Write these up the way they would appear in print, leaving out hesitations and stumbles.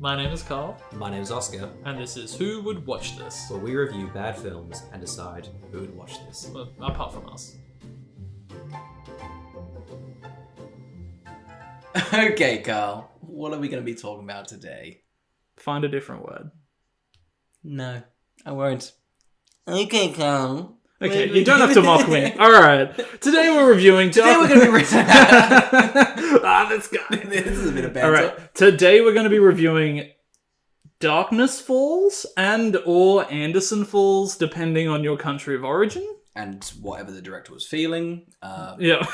My name is Carl, My name's Oscar, and this is Who Would Watch This? where we review bad films and decide who would watch this. Well, apart from us. Okay, Carl. What are we going to be talking about today? Find a different word. No, I won't. Okay, Carl. Okay, you don't have to mock me. Alright, today we're reviewing... Today we're going to be... this guy. This is a bit of banter. Alright, today we're going to be reviewing Darkness Falls and or Anderson Falls, depending on your country of origin. And whatever the director was feeling. Yeah.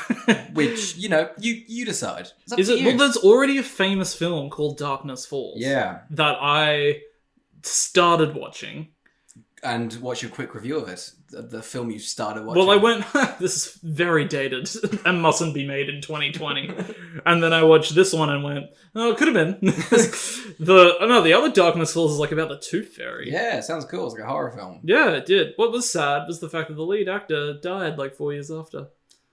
Which, you decide. It's up Is to it? you. Well, there's already a famous film called Darkness Falls. Yeah. That I started watching. And what's your quick review of it? The film you started watching? Well, I went, this is very dated and mustn't be made in 2020. And then I watched this one and went, oh, it could have been. The other Darkness Falls is like about the Tooth Fairy. Yeah, it sounds cool. It's like a horror film. Yeah, it did. What was sad was the fact that the lead actor died like 4 years after.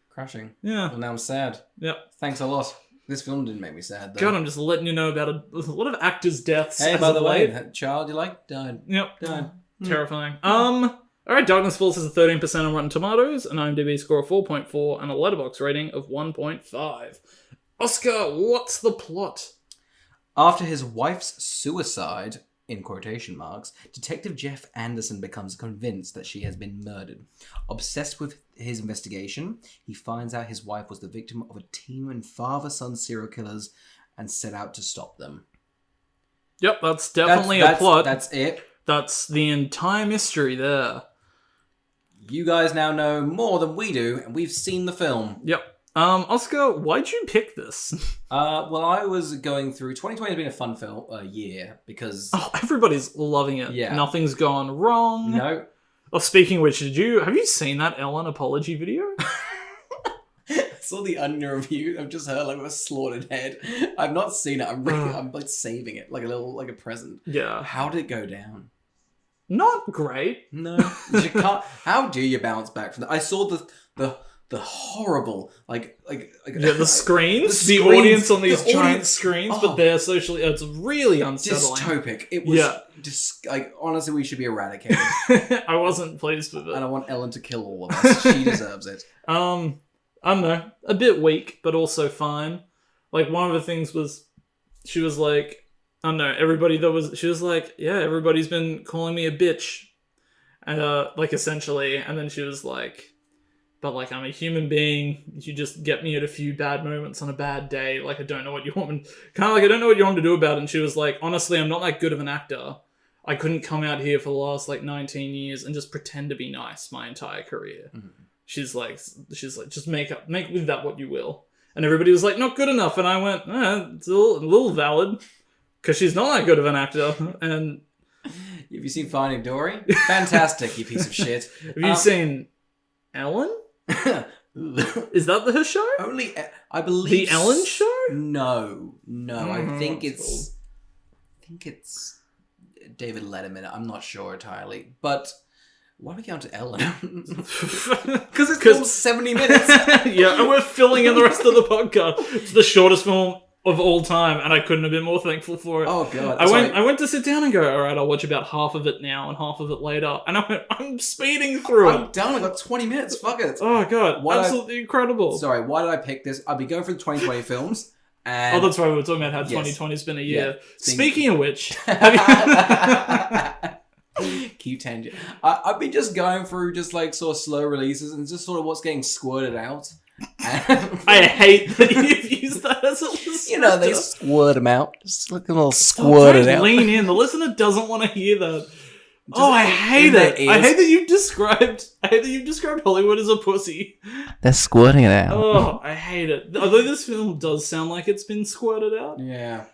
Crashing. Yeah. Well, now I'm sad. Yep. Thanks a lot. This film didn't make me sad, though. God, I'm just letting you know about a lot of actors' deaths. Hey, as by of the way, late. that child you like died. Yep. Died. Terrifying. Alright, Darkness Falls has a 13% on Rotten Tomatoes, an IMDb score of 4.4, and a Letterboxd rating of 1.5. Oscar, what's the plot? After his wife's suicide, in quotation marks, Detective Jeff Anderson becomes convinced that she has been murdered. Obsessed with his investigation, he finds out his wife was the victim of a team of father-son serial killers and set out to stop them. Yep, that's definitely a plot. That's it. That's the entire mystery there. You guys now know more than we do, and we've seen the film. Yep. Oscar, why'd you pick this? Well, I was going through... 2020 has been a fun year, because... Oh, everybody's loving it. Yeah. Nothing's gone wrong. No. Oh, speaking of which, have you seen that Ellen apology video? I saw the under review. I've just heard like with a slaughtered head. I've not seen it. I'm like saving it like a present. Yeah. How did it go down? Not great. No, you can't. How do you bounce back from that? I saw the horrible The screens, the screens, audience on these the giant audience- screens, Oh. but they're socially. It's really unsettling. dystopic. It was Yeah. just like honestly, we should be eradicated. I wasn't pleased with it. And I want Ellen to kill all of us. She deserves it. I don't know, a bit weak, but also fine. Like, one of the things was, she was like, I don't know, she was like, yeah, everybody's been calling me a bitch. Like, essentially. And then she was like, but, like, I'm a human being. You just get me at a few bad moments on a bad day. Like, I don't know what you want me... Kind of like, I don't know what you want to do about it. And she was like, honestly, I'm not that good of an actor. I couldn't come out here for the last, 19 years and just pretend to be nice my entire career. Mm-hmm. She's like, just make with that what you will. And everybody was like, not good enough. And I went, it's a little valid. Because she's not that good of an actor. And Have you seen Finding Dory? Fantastic, you piece of shit. have you seen Ellen? Is that her show? Only, I believe... The Ellen Show? No. I think it's it's David Letterman. I'm not sure entirely. But why are we going to Ellen? Because it's filmed 70 minutes. Yeah, and we're filling in the rest of the podcast. It's the shortest film of all time, and I couldn't have been more thankful for it. Oh, God. I went to sit down and go, all right, I'll watch about half of it now and half of it later. And I went, I'm speeding through I'm it. done. I got 20 minutes. Fuck it. Oh, God. Absolutely incredible. Sorry, why did I pick this? I'll be going for the 2020 films. And... Oh, that's right. We were talking about how Yes. 2020's been a year. Yeah. Speaking of which, have you... Cute tangent. I've been just going through just like sort of slow releases and just sort of what's getting squirted out. I hate that you've used that as a listener. You know, they squirt them out. Just look a little Oh, squirted don't out. lean in. The listener doesn't want to hear that. I hate in their it. I ears. hate that you've described Hollywood as a pussy. They're squirting it out. Oh, I hate it. Although this film does sound like it's been squirted out. Yeah.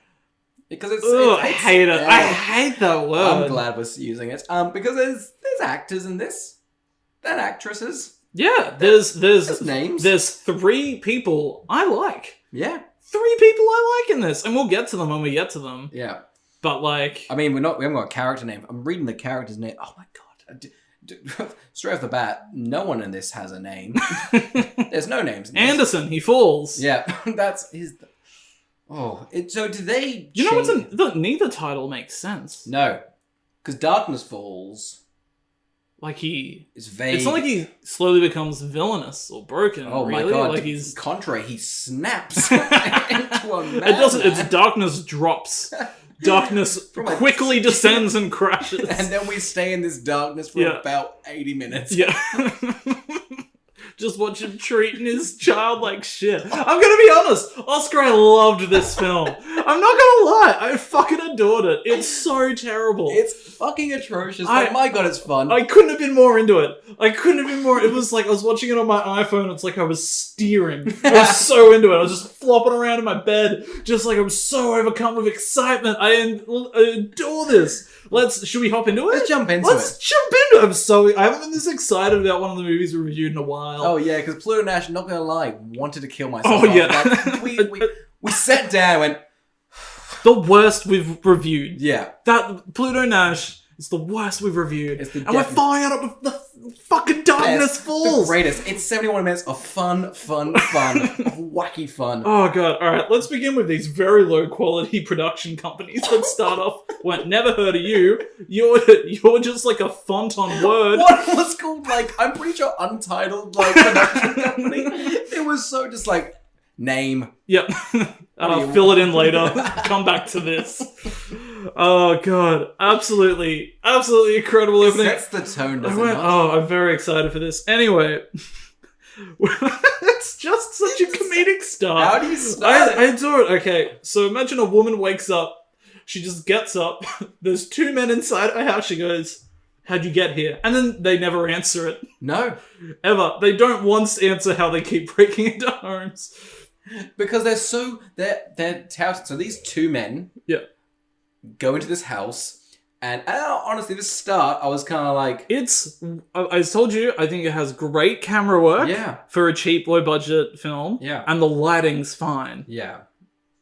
Because it's... I hate it. yeah. I hate that word. I'm glad we're using it. Because there's actors in this. And actresses. Yeah, there's names. There's 3 people I like. Yeah. 3 people I like in this, and we'll get to them when we get to them. Yeah. But like, I mean, we haven't got a character name. I'm reading the character's name. Oh my god. Straight off the bat, no one in this has a name. There's no names in this. Anderson, he falls. Yeah, that's his... So do they? You know what's neither title makes sense. No, because Darkness Falls. Like It's vague. It's not like he slowly becomes villainous or broken. Oh really. my god! Like he's contrary, he snaps into a man. It doesn't. It's darkness drops. Darkness quickly descends and crashes. And then we stay in this darkness for about 80 minutes. Yeah. Just watch him treating his child like shit. I'm gonna be honest, Oscar, I loved this film. I'm not gonna lie, I fucking adored it. It's so terrible. It's fucking atrocious, but my god, it's fun. I couldn't have been more into it. It was like I was watching it on my iPhone, it's like I was steering. I was so into it. I was just flopping around in my bed, just like I was so overcome with excitement. I adore this. Should we hop into it? Let's jump into it. I haven't been this excited about one of the movies we reviewed in a while. Oh yeah, because Pluto Nash, not gonna lie, wanted to kill myself. Oh yeah. We sat down and went, the worst we've reviewed. Yeah. That Pluto Nash is the worst we've reviewed. And we're following it up with the fucking Darkness Falls. The greatest. It's 71 minutes of fun, of wacky fun. Oh god. Alright, let's begin with these very low quality production companies that start off, never heard of you. You're just like a font on Word. What was called, like, I'm pretty sure Untitled, like, production company. It was so just like, name. Yep. Fill it in later. Come back to this. Oh god, absolutely incredible opening. Sets the tone, doesn't it? I'm very excited for this. Anyway, it's just such a comedic start. How do you start? I adore it. Okay, so imagine a woman wakes up. She just gets up. There's two men inside her house. She goes, "How'd you get here?" And then they never answer it. No, ever. They don't once answer how they keep breaking into homes. Because they're touted. So these two men go into this house, and honestly, the start, I was kind of like... I told you, I think it has great camera work for a cheap, low-budget film. Yeah. And the lighting's fine. Yeah.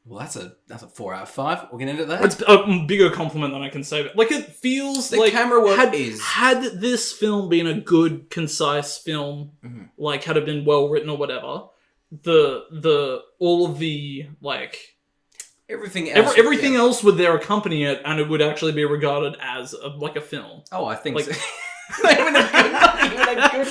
Well, that's a 4 out of 5. We're gonna end it there. It's a bigger compliment than I can say. Like, it feels like... The camera work Had this film been a good, concise film, like, had it been well-written or whatever... all of the like everything else would there accompany it, and it would actually be regarded as a film. Oh, I think like, so. Not even a good.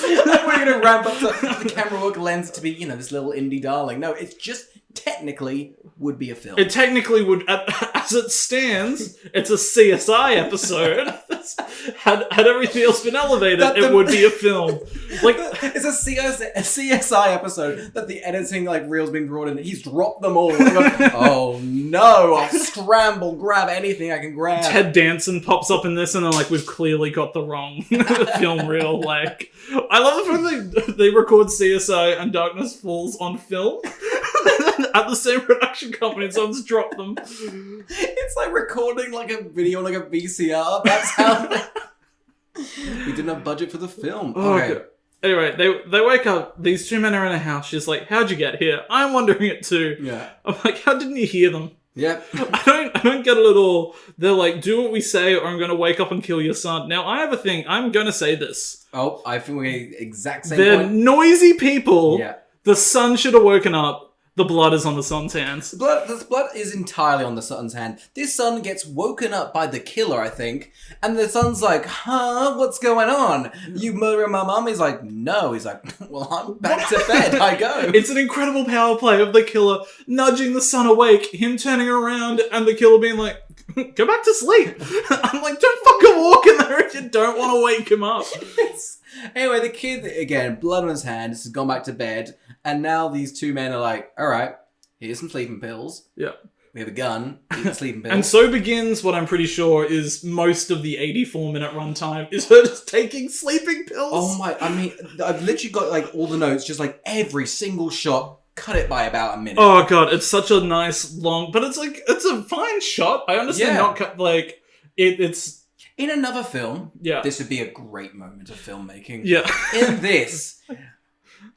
We're gonna ramp up the camera work lens to be this little indie darling. No, it's just technically would be a film. It technically would, as it stands, it's a CSI episode. had everything else been elevated, it would be a film. Like it's a CSI episode that the editing reel's been brought in. He's dropped them all. Oh no! I'll scramble, grab anything I can grab. Ted Danson pops up in this, and then we've clearly got the wrong film reel. I love it when they record CSI and Darkness Falls on film. At the same production company, someone's dropped them. It's like recording a video on a VCR. That's how we didn't have budget for the film. Oh, okay. God. Anyway, they wake up. These two men are in a house. She's like, "How'd you get here?" I'm wondering it too. Yeah. I'm like, "How didn't you hear them?" Yeah. I don't get it at all. They're like, "Do what we say, or I'm gonna wake up and kill your son." Now, I have a thing. I'm gonna say this. Oh, I think we're exact same They're point. noisy people. Yeah. The son should have woken up. The blood is on the son's hands. The blood is entirely on the son's hand. This son gets woken up by the killer, I think, and the son's like, "Huh? What's going on? You murdering my mum?" He's like, "No." He's like, "Well, I'm back to bed. I go." It's an incredible power play of the killer nudging the son awake, him turning around, and the killer being like, "Go back to sleep." I'm like, don't fucking walk in there if you don't want to wake him up. Anyway, the kid, again, blood on his hands, has gone back to bed, and now these two men are like, "Alright, here's some sleeping pills. Yeah. We have a gun, eat the sleeping pills." And so begins what I'm pretty sure is most of the 84-minute runtime, is her just taking sleeping pills. Oh my, I mean, I've literally got all the notes, just every single shot, cut it by about a minute. Oh god, it's such a nice long, but it's a fine shot. I understand not cut, it's... In another film, yeah, this would be a great moment of filmmaking. Yeah. In this,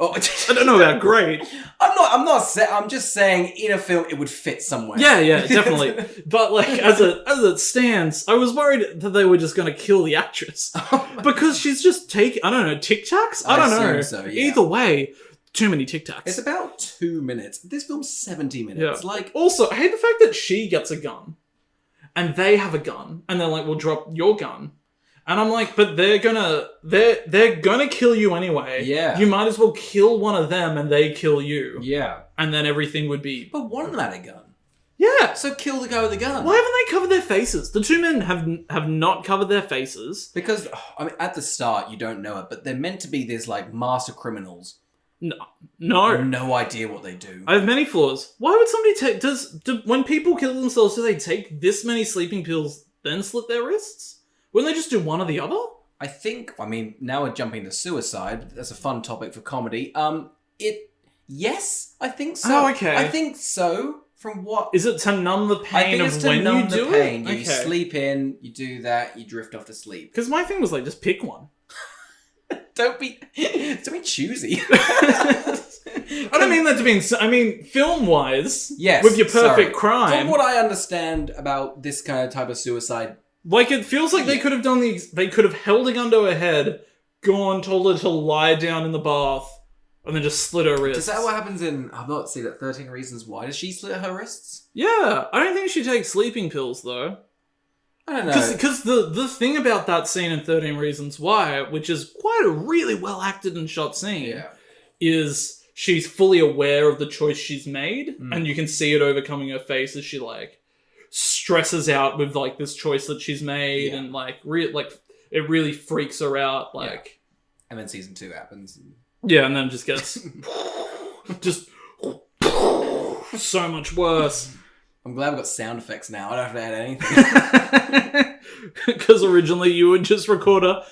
I don't know about great. I'm just saying, in a film, it would fit somewhere. Yeah, definitely. But as it stands, I was worried that they were just going to kill the actress because she's just taking, I don't know, Tic Tacs. I don't know. So, yeah. Either way, too many Tic Tacs. It's about 2 minutes. This film's 70 minutes. Yeah. Like, Also, I hate the fact that she gets a gun, and they have a gun, and they're like, "We'll drop your gun," and I'm like, "But they're gonna kill you anyway. Yeah. You might as well kill one of them, and they kill you, yeah. and then everything would be But one of them had a gun. yeah." So kill the guy with the gun. Why haven't they covered their faces? The two men have not covered their faces. Because, I mean, at the start, you don't know it, but they're meant to be these, like, master criminals. No. No idea what they do. I have many flaws. Why would somebody take... when people kill themselves, do they take this many sleeping pills, then slit their wrists? Wouldn't they just do one or the other? I think, I mean, now we're jumping to suicide. That's a fun topic for comedy. Yes, I think so. Oh, okay. I think so. From what... Is it to numb the I pain think it's of to when numb you the do pain. it? You sleep in, you do that, you drift off to sleep. Because my thing was like, just pick one. Don't be choosy. I don't mean that to be... I mean, film-wise, Yes, with your perfect sorry. crime... From what I understand about this kind of type of suicide... Like, it feels like they could have done they could have held a gun to her head, gone, told her to lie down in the bath, and then just slit her wrists. Is that what happens in... I've not seen it. 13 Reasons Why. Does she slit her wrists? Yeah, I don't think she takes sleeping pills, though. I don't know. Because the thing about that scene in 13 Reasons Why, which is quite a really well acted and shot scene, is she's fully aware of the choice she's made, and you can see it overcoming her face as she, like, stresses out with, like, this choice that she's made, and, like, it really freaks her out, like... And then season 2 happens. Yeah, and then it just gets... just... so much worse. I'm glad we've got sound effects now. I don't have to add anything. Because originally you would just record a...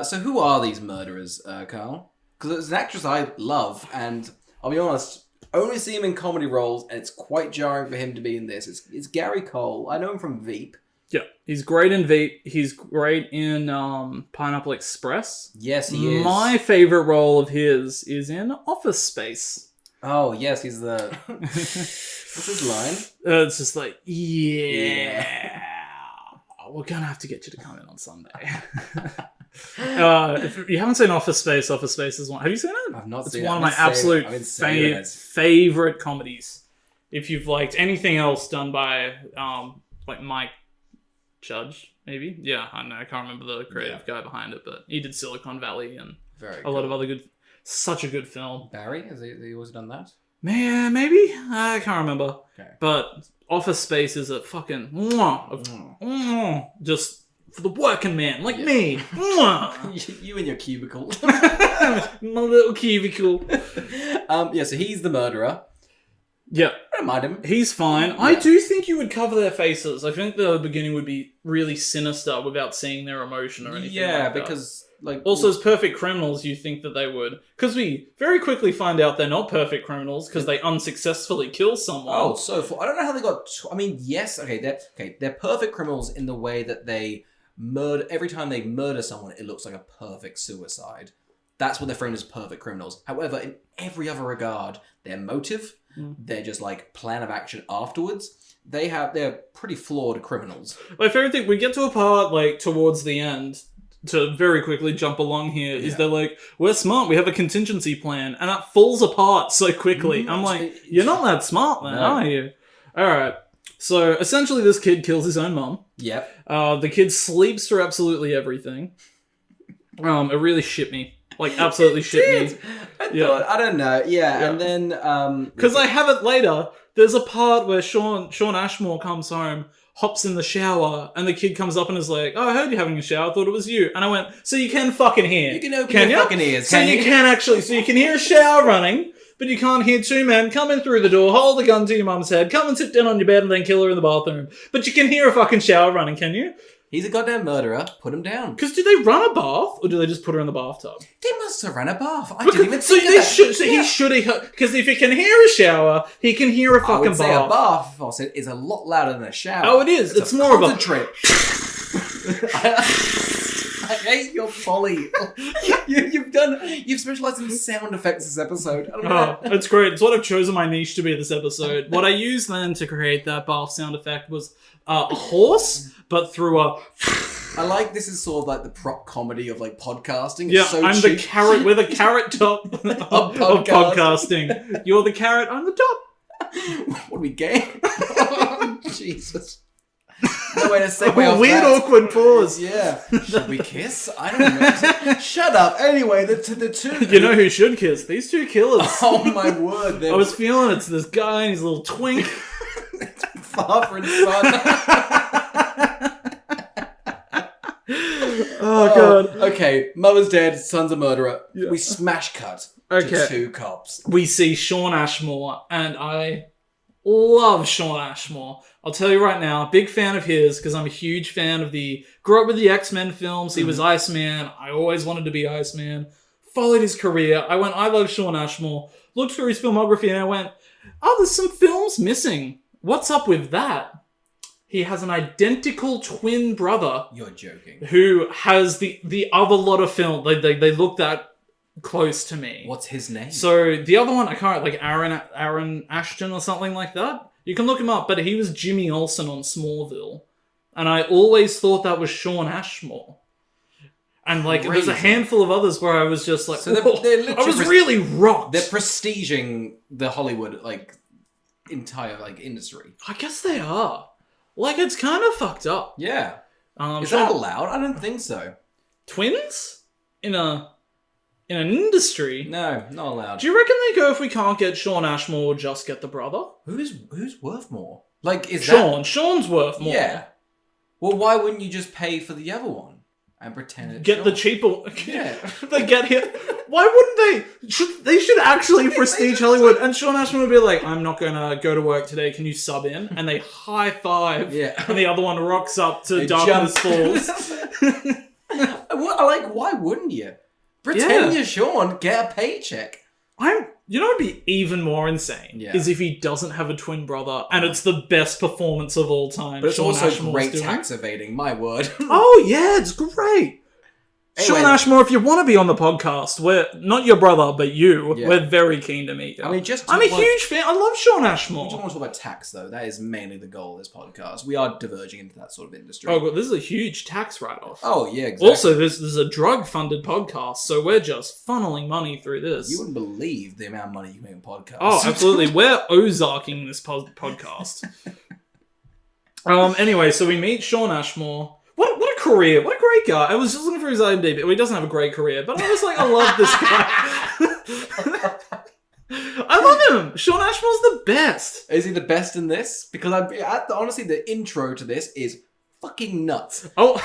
So who are these murderers, Carl? Because it's an actress I love, and I'll be honest, only see him in comedy roles, and it's quite jarring for him to be in this. It's Gary Cole. I know him from Veep. Yeah, he's great in Veep. He's great in Pineapple Express. Yes, he is. My favourite role of his is in Office Space. Oh, yes, he's the... What's his line? It's just like, yeah. We're going to have to get you to come in on Sunday. If you haven't seen Office Space is one... Have you seen it? I've not it's seen it. It's one of my absolute favourite comedies. If you've liked anything else done by like Mike Judge, maybe? Yeah, I don't know. I can't remember the creative guy behind it, but he did Silicon Valley and a lot of other good... Such a good film. Barry? Has he always done that? Man, maybe? I can't remember. Okay. But Office Space is a fucking... just for the working man, like me. You and your cubicle. My little cubicle. So he's the murderer. Yeah. I don't mind him. He's fine. Yeah. I do think you would cover their faces. I think the beginning would be really sinister without seeing their emotion or anything like that. Because... Also, as perfect criminals, you think that they would. Because we very quickly find out they're not perfect criminals because they unsuccessfully kill someone. Oh, I don't know how they got... I mean, yes, they're perfect criminals in the way that they murder... Every time they murder someone, it looks like a perfect suicide. That's what they're framed as perfect criminals. However, in every other regard, their motive, their just, like, plan of action afterwards, they're pretty flawed criminals. My favorite thing, we get to a part, like, towards the end... to very quickly jump along here, is they're like, we're smart, we have a contingency plan, and that falls apart so quickly. I'm like, you're not that smart then, are you? Alright, so essentially this kid kills his own mom. Yep. The kid sleeps through absolutely everything. It really shit me. Like, absolutely shit me. I don't know, and then... Because I have it later, there's a part where Shawn Ashmore comes home, hops in the shower, and the kid comes up and is like, oh, I heard you're having a shower, I thought it was you. And I went, so you can fucking hear. You can open your fucking ears, so you can actually, so you can hear a shower running, but you can't hear two men come in through the door, hold a gun to your mum's head, come and sit down on your bed and then kill her in the bathroom. But you can hear a fucking shower running, can you? He's a goddamn murderer. Put him down. Because do they run a bath, or do they just put her in the bathtub? They must have run a bath. I didn't even think of that. He should have... Because if he can hear a shower, he can hear a fucking bath. I would say a bath, Fawcett, is a lot louder than a shower. Oh, it is. It's more of a... I hate your folly. You've specialised in sound effects this episode. It's great. It's what I've chosen my niche to be this episode. What I used then to create that bath sound effect was a horse, but through a... I like this is sort of like the prop comedy of like podcasting. Yeah, It's so I'm cheap. the carrot. We're the carrot top of podcasting. You're the carrot. I'm the top. What are we gay? Oh, Jesus. No way to segue off Weird, that. awkward pause. Yeah. Should we kiss? I don't know. Shut up. Anyway, the two. You know who should kiss? These two killers. Oh my word. I was feeling it's this guy and his little twink. Father and son. Oh god. Okay, mother's dead, son's a murderer. Yeah. We smash cut Okay. to two cops. We see Shawn Ashmore, and I love Shawn Ashmore. I'll tell you right now, big fan of his, because I'm a huge fan of grew up with the X-Men films, he was Iceman, I always wanted to be Iceman, followed his career, I love Shawn Ashmore, looked through his filmography and I went, oh, there's some films missing. What's up with that? He has an identical twin brother. You're joking. Who has the other lot of film. They look that close to me. What's his name? So the other one, I can't, like Aaron Ashton or something like that. You can look him up, but he was Jimmy Olsen on Smallville. And I always thought that was Shawn Ashmore. And like, there's a handful of others where I was just like, so they're I was really rocked. They're prestiging the Hollywood, like, entire, like, industry. I guess they are. Like, it's kind of fucked up. Yeah. Is that allowed? I don't think so. Twins? In an industry? No, not allowed. Do you reckon they go, if we can't get Shawn Ashmore, we'll just get the brother? Who's worth more? Like, is Sean's worth more. Yeah. Well, why wouldn't you just pay for the other one and pretend it's Get Shawn? the cheaper... Yeah. They get hit. Why wouldn't they? They should actually prestige Hollywood. And Shawn Ashmore would be like, I'm not going to go to work today. Can you sub in? And they high five. Yeah. And the other one rocks up to They Darkness jump. Falls. Why wouldn't you? Pretend you're Shawn, get a paycheck. You know what'd be even more insane? Yeah. Is if he doesn't have a twin brother and it's the best performance of all time. But it's Shawn also Ashmore's great doing. tax evading, my word. Oh, yeah, it's great. Anyway, Shawn Ashmore, if you want to be on the podcast, we're not your brother, but you. Yeah. We're very keen to meet you. I mean, I'm a huge fan. I love Shawn Ashmore. We don't want to talk about tax, though. That is mainly the goal of this podcast. We are diverging into that sort of industry. Oh, God, this is a huge tax write-off. Oh, yeah, exactly. Also, this is a drug-funded podcast, so we're just funneling money through this. You wouldn't believe the amount of money you make on podcasts. Oh, absolutely. We're Ozarking this podcast. Anyway, so we meet Shawn Ashmore. What a career. What a great guy. I was just looking for his IMDb. Well, he doesn't have a great career, but I was like, I love this guy. I love him. Shawn Ashmore's the best. Is he the best in this? Because honestly, the intro to this is fucking nuts. Oh,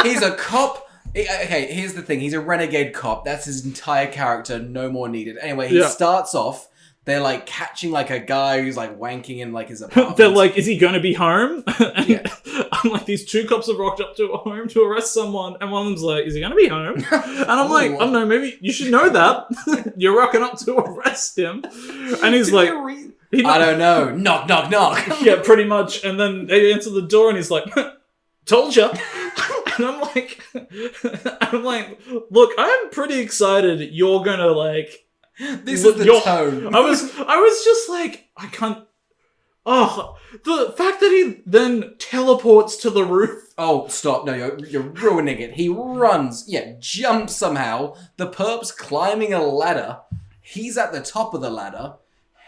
He's a cop. Okay, here's the thing. He's a renegade cop. That's his entire character. No more needed. Anyway, he starts off. They're like catching like a guy who's like wanking in like his apartment. they're like, is he going to be home? And Yeah. I'm like, these two cops have rocked up to a home to arrest someone, and one of them's like, is he going to be home? And I'm like, I don't know, maybe you should know that. You're rocking up to arrest him. And he's like, I don't know. Knock, knock, knock. yeah, pretty much. And then they answer the door, and he's like, told ya. And I'm like, look, I'm pretty excited. You're gonna like. This is the tone. I was just like, I can't. Oh, the fact that he then teleports to the roof. Oh, stop. No, you're ruining it. He runs. Yeah, jumps somehow. The perp's climbing a ladder. He's at the top of the ladder.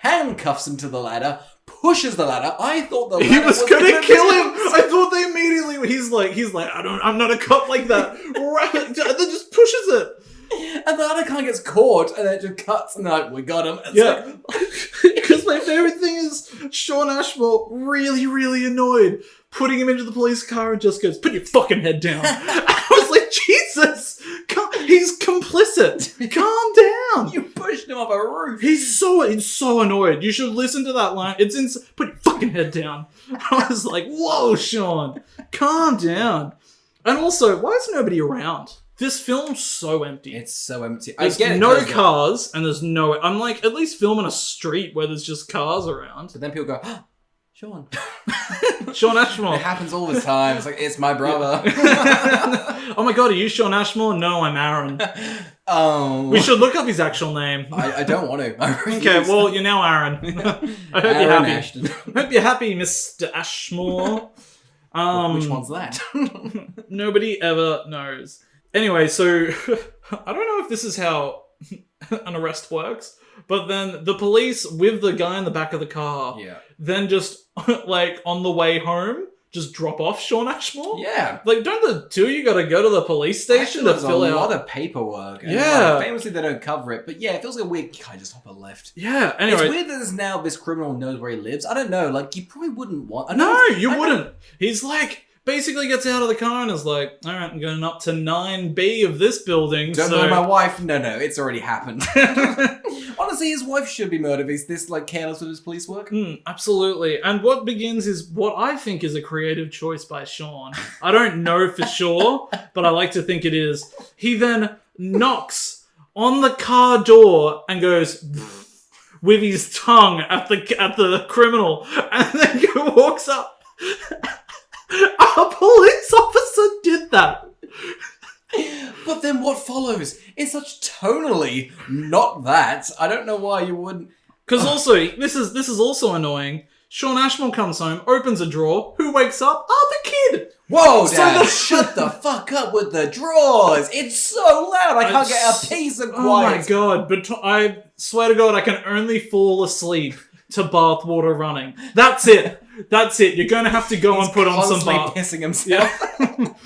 Handcuffs him to the ladder. Pushes the ladder. I thought the ladder He was gonna kill him. be- I thought they immediately. He's like, I'm not a cop like that. Right, and then just pushes it. And the other guy gets caught, and then it just cuts, and they're like, we got him. It's Yeah, because my favorite thing is Shawn Ashmore really, really annoyed, putting him into the police car and just goes, "Put your fucking head down." I was like, Jesus, he's complicit. Calm down. you pushed him off a roof. He's so annoyed. You should listen to that line. It's put your fucking head down. I was like, whoa, Shawn, calm down. And also, why is nobody around? This film's so empty. It's so empty. There's I get it. no cars, and there's no... I'm like, at least film in a street where there's just cars around. But then people go, oh, Shawn. Shawn Ashmore. It happens all the time. It's like, it's my brother. Oh my god, are you Shawn Ashmore? No, I'm Aaron. Oh. We should look up his actual name. I don't want to. I refuse. Okay, well, you're now Aaron. I hope you're Aaron happy. Ashton. I hope you're happy, Mr. Ashmore. Which one's that? Nobody ever knows. Anyway, so I don't know if this is how an arrest works, but then the police with the guy in the back of the car, then just like on the way home, just drop off Shawn Ashmore. Yeah. Like, don't the two of you gotta go to the police station to fill out a lot of paperwork. And Yeah. like, famously, they don't cover it. But yeah, it feels like a weird guy just hop a left. Yeah. Anyway, It's weird that there's now this criminal knows where he lives. I don't know. Like, you probably wouldn't want. you wouldn't. He's like, basically gets out of the car and is like, all right, I'm going up to 9B of this building. Don't so know my wife. No, it's already happened. Honestly, his wife should be murdered. He's this like careless with his police work. Absolutely. And what begins is what I think is a creative choice by Shawn. I don't know for sure, but I like to think it is. He then knocks on the car door and goes with his tongue at the criminal, and then walks up. A police officer did that. But then what follows is such tonally not that. I don't know why you wouldn't. Because also, this is also annoying. Shawn Ashmore comes home, opens a drawer. Who wakes up? Oh, the kid! Whoa, Dad! Shut the fuck up with the drawers! It's so loud, I can't get a piece of quiet. Oh my god, but I swear to god, I can only fall asleep to bathwater running. That's it. You're going to have to go and put on some bath. Pissing himself.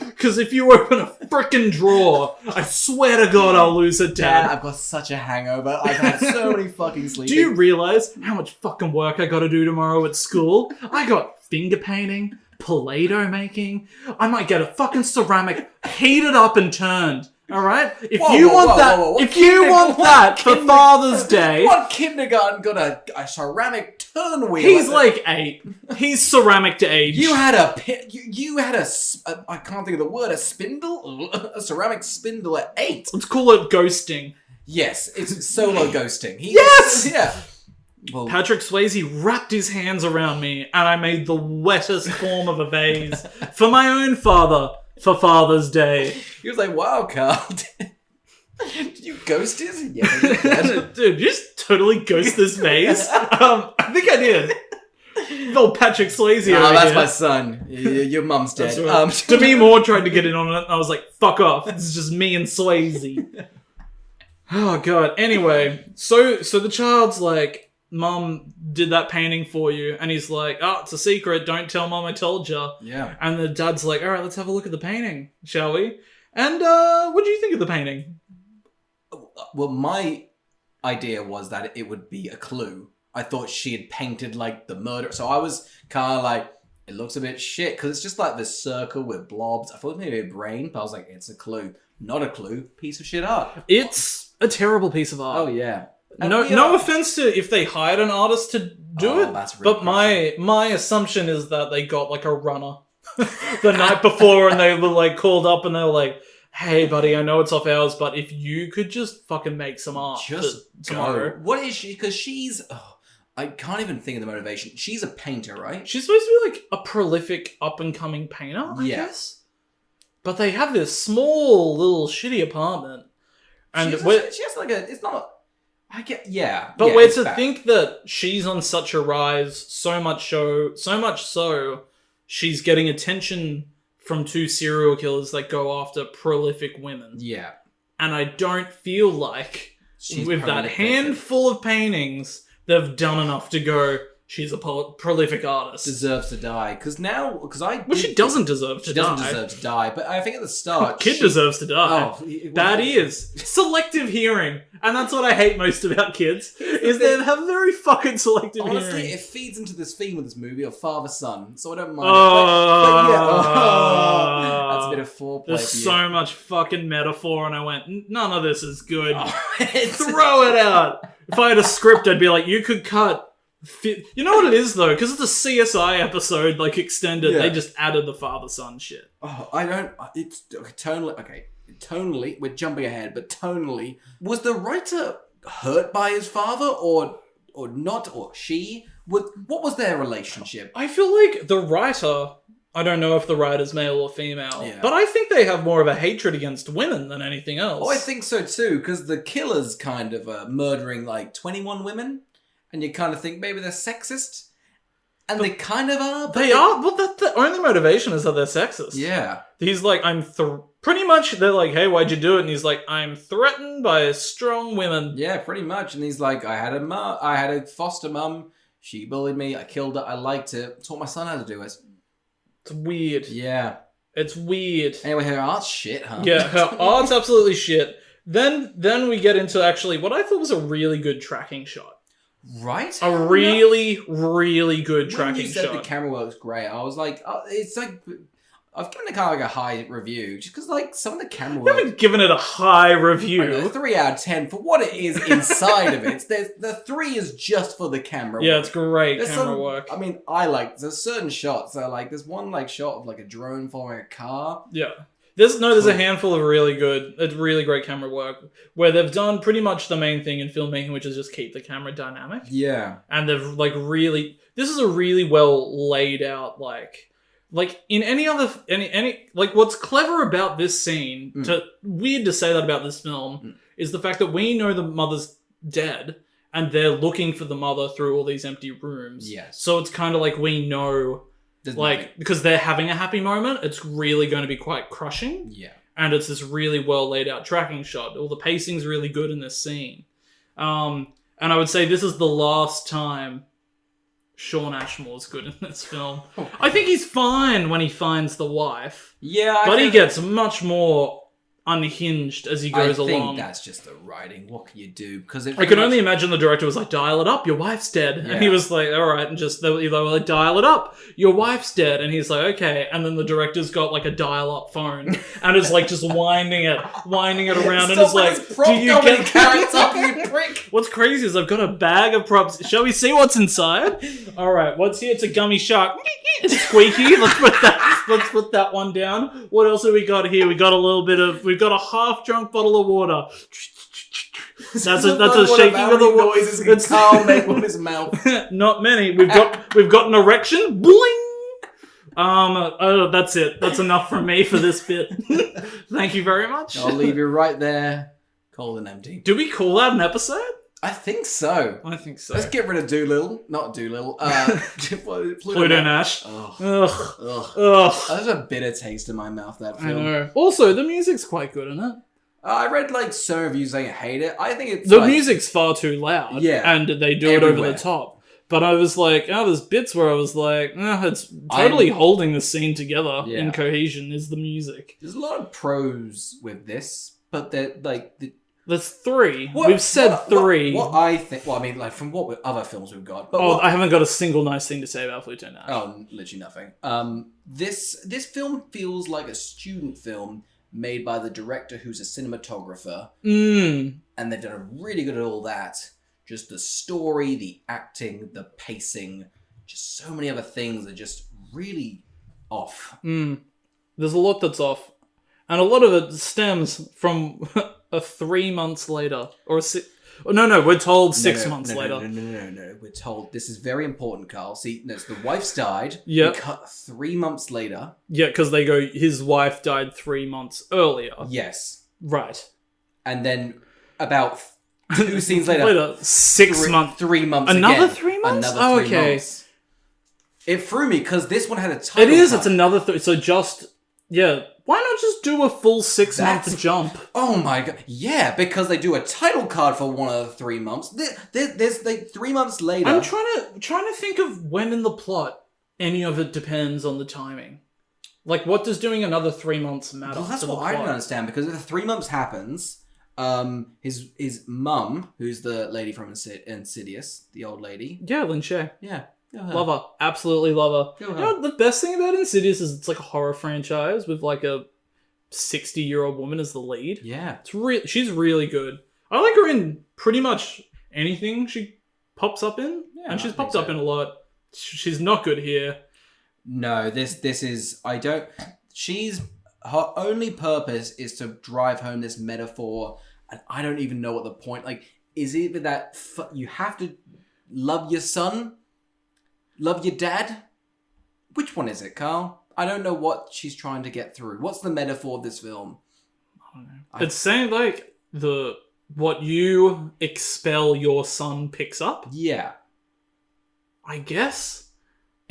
Because if you open a frickin' drawer, I swear to god I'll lose it, Dad, Dad. I've got such a hangover. I've had so many fucking sleep. Do you realise how much fucking work I gotta do tomorrow at school? I got finger painting, Play-Doh making. I might get a fucking ceramic heated up and turned. Alright? If you want that for Father's Day... What kindergarten got a ceramic turn wheel? He's like 8. He's ceramic to age. You had a I can't think of the word, a spindle? A ceramic spindle at 8. Let's call it ghosting. Yes, it's solo ghosting. Yes! Yeah. Well, Patrick Swayze wrapped his hands around me and I made the wettest form of a vase for my own father for Father's Day. He was like, wow, Carl. Did you ghost his? Yeah, I did. Dude, you just totally ghost this vase? I think I did. Old Patrick Swayze over that's here. my son. Your mum's dead. Right. Demi Moore tried to get in on it and I was like, fuck off. This is just me and Swayze. Oh, God. Anyway, so the child's like, Mum did that painting for you. And he's like, oh, it's a secret. Don't tell Mum I told you. Yeah. And the dad's like, all right, let's have a look at the painting, shall we? And what do you think of the painting? Well, my idea was that it would be a clue. I thought she had painted, like, the murder. So I was kind of like, it looks a bit shit. Because it's just like this circle with blobs. I thought maybe a brain. But I was like, it's a clue. Not a clue. Piece of shit art. It's a terrible piece of art. Oh, yeah. No offense to if they hired an artist to do it, that's really but my assumption is that they got like a runner the night before and they were like called up and they were like, hey buddy, I know it's off hours, but if you could just fucking make some art Just tomorrow. go. What is she? Because she's... I can't even think of the motivation. She's a painter, right? She's supposed to be like a prolific up-and-coming painter, I guess. But they have this small little shitty apartment. And she has like a... It's not... I get, yeah. But yeah, we're it's to bad. think that she's on such a rise, so much so, she's getting attention from 2 serial killers that go after prolific women. Yeah. And I don't feel like, She's with that prolific. handful of paintings, they've done enough to go, she's a prolific artist. Deserves to die. Because now... Well, she doesn't deserve to die. She doesn't deserve to die. But I think at the start... Kid deserves to die. Oh, Bad ears. Selective hearing. And that's what I hate most about kids, is they have very fucking selective Honestly, hearing. it feeds into this theme of this movie of father-son, so I don't mind. That's a bit of foreplay. There's for you. so much fucking metaphor, and I went, none of this is good. It's- Throw it out. If I had a script, I'd be like, you could cut. You know what it is though, because it's a CSI episode, like extended. Yeah. They just added the father-son shit. Oh, I don't... It's tonally... Okay, tonally, we're jumping ahead, but tonally, was the writer hurt by his father, or not, or she? What was their relationship? I feel like the writer... I don't know if the writer's male or female, Yeah. but I think they have more of a hatred against women than anything else. Oh, I think so too, because the killer's kind of murdering like 21 women, and you kind of think maybe they're sexist. And they kind of are. But They are. Well, the only motivation is that they're sexist. Yeah. He's like, pretty much, they're like, hey, why'd you do it? And he's like, I'm threatened by strong women. Yeah, pretty much. And he's like, I had a foster mum. She bullied me. I killed her. I liked it. Taught my son how to do it. It's weird. Yeah. It's weird. Anyway, her art's shit, huh? Yeah, her art's absolutely shit. Then we get into actually what I thought was a really good tracking shot. Right? A really, really good tracking When you said shot. the camera work's great, I was like, it's like... I've given it kind of like a high review, just because like some of the camera You work... haven't given it a high I know, review. 3 out of 10 for what it is inside of it. The 3 is just for the camera Yeah, work. it's great There's camera some- work. I mean, there's certain shots. So like, there's one like shot of like a drone following a car. Yeah. There's a handful of really great camera work where they've done pretty much the main thing in filmmaking, which is just keep the camera dynamic. Yeah. And they've like this is a really well laid out like in any other like what's clever about this scene weird to say that about this film is the fact that we know the mother's dead and they're looking for the mother through all these empty rooms. Yes. So it's kind of like we know. There's Like, nothing. because they're having a happy moment, it's really going to be quite crushing. Yeah. And it's this really well laid out tracking shot. All the pacing's really good in this scene. And I would say this is the last time Shawn Ashmore's good in this film. I think he's fine when he finds the wife, Yeah. but he gets much more unhinged as he goes I think along. that's just the writing. What can you do? Because I can only imagine the director was like, dial it up, your wife's dead. Yeah. And he was like, all right, and they were like, dial it up, your wife's dead. And he's like, okay. And then the director's got like a dial-up phone and is like just winding it around and is like, do you get carrots up, you prick? What's crazy is I've got a bag of props. Shall we see what's inside? All right, what's here? It's a gummy shark. It's squeaky. Let's put that one down. What else have we got here? We've got a half-drunk bottle of water. That's a shaking of the water. Noises Carl make with his mouth. Not many. We've got an erection. Bling. That's it. That's enough from me for this bit. Thank you very much. I'll leave you right there, cold and empty. Do we call that an episode? I think so. I think so. Let's get rid of Doolittle. Not Doolittle. Pluto Nash. Ugh. Ugh. Ugh. Ugh. There's a bitter taste in my mouth, that I film. know. Also, the music's quite good in it. I read like some reviews saying I hate it. I think it's The like, music's far too loud. Yeah. And they do it over Everywhere. the top. But I was like, there's bits where I was like, it's totally holding the scene together Yeah. in cohesion is the music. There's a lot of pros with this, but they're like There's 3. We've said 3. What I think. Well, I mean, like from what other films we've got. But Oh, I haven't got a single nice thing to say about Pluto Nash. Oh, literally nothing. This film feels like a student film made by the director who's a cinematographer, and they've done a really good at all that. Just the story, the acting, the pacing, just so many other things are just really off. There's a lot that's off. And a lot of it stems from a 3 months later. Or a No, we're told 6 months later. No. We're told this is very important, Carl. See, no, so the wife's died. Yeah. We cut 3 months later. Yeah, because they go, his wife died 3 months earlier. Yes. Right. And then about 2 scenes later. 6 months. 3 months Another again. 3 months? Another Oh, 3 okay. months. It threw me because this one had a title. It is. cut. It's another. So just why not just do a full 6 month That's- jump? Oh my god! Yeah, because they do a title card for one of the 3 months. There's like 3 months later. I'm trying to think of when in the plot any of it depends on the timing. Like, what does doing another 3 months matter? Well, that's to the what I don't plot? understand, because if the 3 months happens, his mum, who's the lady from Insidious, the old lady. Yeah, Lin Shaye. Yeah. Love her. Absolutely love her. Go You know, the best thing about Insidious is it's like a horror franchise with like a 60-year-old woman as the lead. Yeah. She's really good. I like her in pretty much anything she pops up in. Yeah, and I she's think popped so. up in a lot. She's not good here. No, this is her only purpose is to drive home this metaphor, and I don't even know what the point. Like, is either that you have to love your son, love your dad? Which one is it, Carl? I don't know what she's trying to get through. What's the metaphor of this film? I don't know. It's saying like what you expel your son picks up. Yeah, I guess.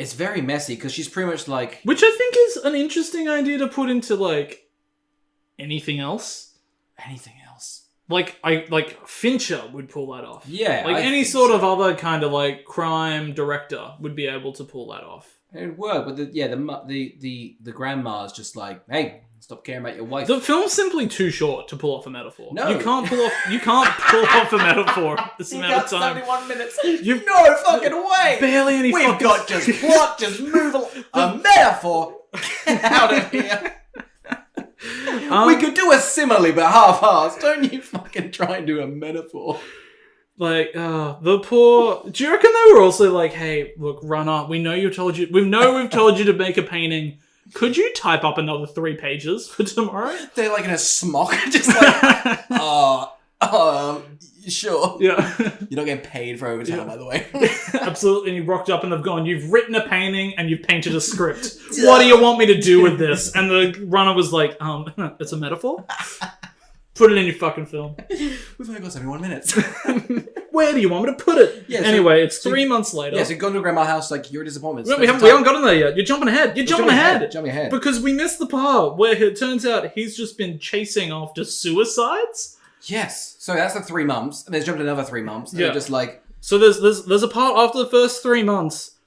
It's very messy because she's pretty much like... Which I think is an interesting idea to put into, like, anything else. Anything else. Like Fincher would pull that off. Yeah. Like, any sort of other kind of, like, crime director would be able to pull that off. It'd work, but the grandma's just like, hey, stop caring about your wife. The film's simply too short to pull off a metaphor. No. You can't pull off a metaphor this amount of time. 71 minutes. You've No fucking way. barely any We've fucking... got just plot, just move a metaphor. Get out of here. We could do a simile, but half-assed. Don't you fucking try and do a metaphor. Like, the poor... Do you reckon they were also like, hey, look, runner, we know we've told you to make a painting. Could you type up another 3 pages for tomorrow? They're like in a smock, just like, sure. Yeah. You're not getting paid for overtime, by the way. Absolutely. And you rocked up and they've gone, you've written a painting and you've painted a script. What do you want me to do with this? And the runner was like, it's a metaphor? Put it in your fucking film. We've only got 71 minutes. Where do you want me to put it? Yeah, anyway, it's 3 months later. Yeah, so go to grandma's house, like, you're a disappointment. We haven't gotten there yet. You're jumping ahead. Jumping ahead. Jumping ahead. Because we missed the part where it turns out he's just been chasing after suicides. Yes. So that's the 3 months, and then jumped another 3 months. And Yeah. they're just like... So there's a part after the first 3 months,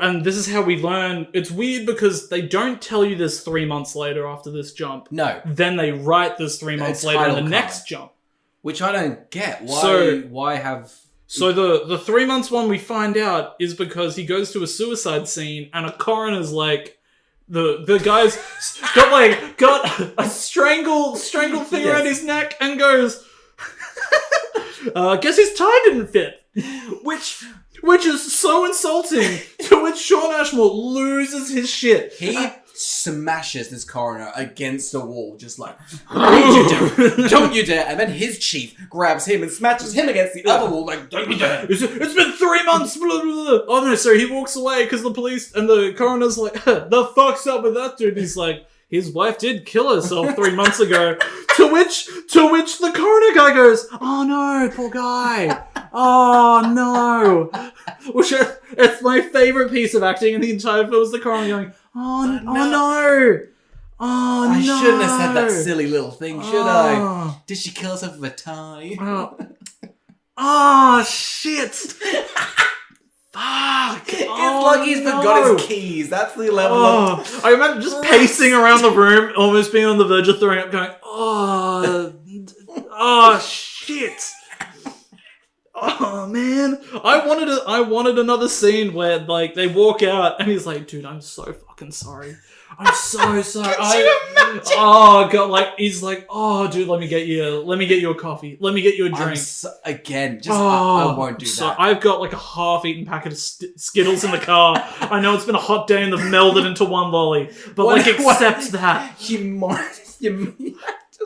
and this is how we learn. It's weird because they don't tell you this 3 months later after this jump. No. Then they write this 3 months later in the next jump. Which I don't get. Why have... So the 3 months one we find out is because he goes to a suicide scene and a coroner's like, the guy's got a strangled thing around his neck and goes, guess his tie didn't fit. Which is so insulting, to which Shawn Ashmore loses his shit. He smashes this coroner against the wall, just like, don't you dare, don't you dare. And then his chief grabs him and smashes him against the other wall, like, don't you dare. It's been 3 months, blah, blah, blah. Oh no, so he walks away because the police and the coroner's like, the fuck's up with that dude? He's like, his wife did kill herself 3 months ago. To which the coroner guy goes, oh no, poor guy. Oh no. Which it's my favorite piece of acting in the entire film is the coroner going, oh no. Oh, I no. shouldn't have said that silly little thing, should I? Did she kill herself with a tie? Oh, shit. Fuck. It's like he's forgot his keys. That's the level of... I remember just pacing around the room, almost being on the verge of throwing up, going, shit. Oh, man. I wanted another scene where, like, they walk out and he's like, dude, I'm so fucking sorry. I'm so sorry. Can you imagine? Oh god, like he's like, oh dude, let me get you a coffee. Let me get you a drink. I won't do so that. I've got like a half-eaten packet of Skittles in the car. I know it's been a hot day and they've melded into one lolly, but accept that. Just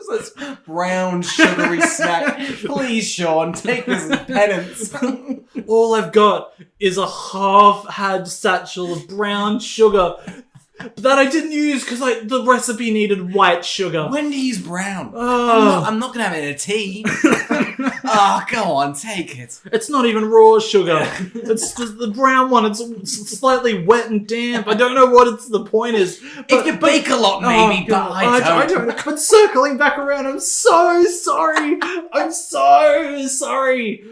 this brown sugary snack. Please, Shawn, take this as penance. All I've got is a half-had satchel of brown sugar that I didn't use because the recipe needed white sugar. Wendy's brown. Oh. I'm not going to have it in a tea. Go on, take it. It's not even raw sugar. It's the brown one. It's slightly wet and damp. I don't know what the point is. If you bake a lot, maybe, but I don't. But circling back around, I'm so sorry. I'm so sorry.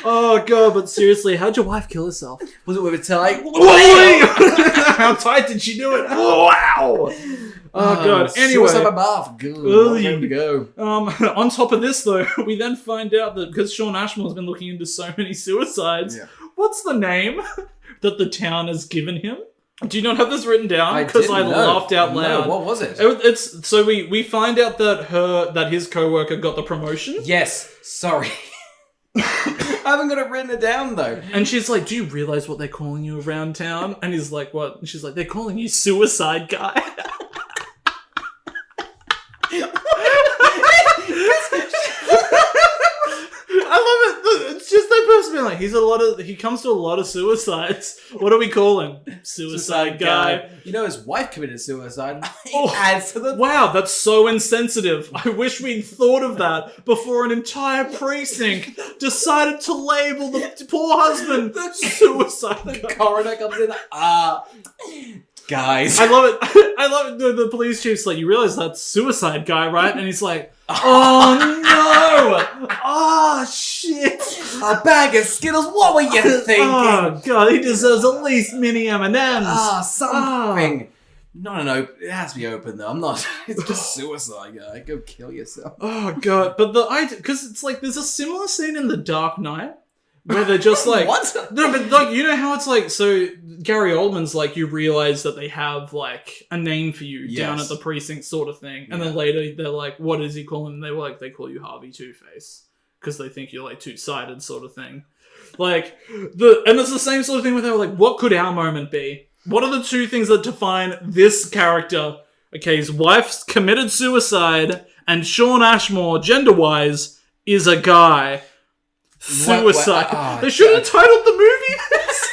Oh god, but seriously, how'd your wife kill herself? Was it with a tie? How tight did she do it? Wow! Oh god. Anyway, suicide by bath. Good. Time to go. On top of this, though, we then find out that because Shawn Ashmore's been looking into so many suicides, what's the name that the town has given him? Do you not have this written down? Because I laughed out loud. No, what was it? It's so we find out that his co-worker got the promotion. Yes. Sorry. I haven't got it written down though. And she's like, do you realise what they're calling you around town? And he's like, what? And she's like, they're calling you suicide guy. I love it. It's just that must have been like, he comes to a lot of suicides. What do we call him? Suicide guy. You know, his wife committed suicide. He Oh, adds to the... Wow, that's so insensitive. I wish we'd thought of that before an entire precinct decided to label the poor husband suicide The guy. coroner comes in. Guys. I love it. I love it. The police chief's like, you realize that's suicide guy, right? And he's like, oh no! Oh shit! A bag of Skittles. What were you thinking? Oh god, he deserves at least mini M&Ms. Something. No. It has to be open though. I'm not. It's just suicide guy. Go kill yourself. Oh god, but because it's like there's a similar scene in The Dark Knight where they're just like, What? No, but like you know how it's like. So Gary Oldman's like, you realize that they have like a name for you down Yes. at the precinct, sort of thing, and then later they're like, what does he call him? They were like, they call you Harvey Two-Face because they think you're like two-sided, sort of thing. Like and it's the same sort of thing where they were like, what could our moment be? What are the two things that define this character? Okay, his wife's committed suicide, and Shawn Ashmore, gender-wise, is a guy. Suicide. They should have titled the movie this.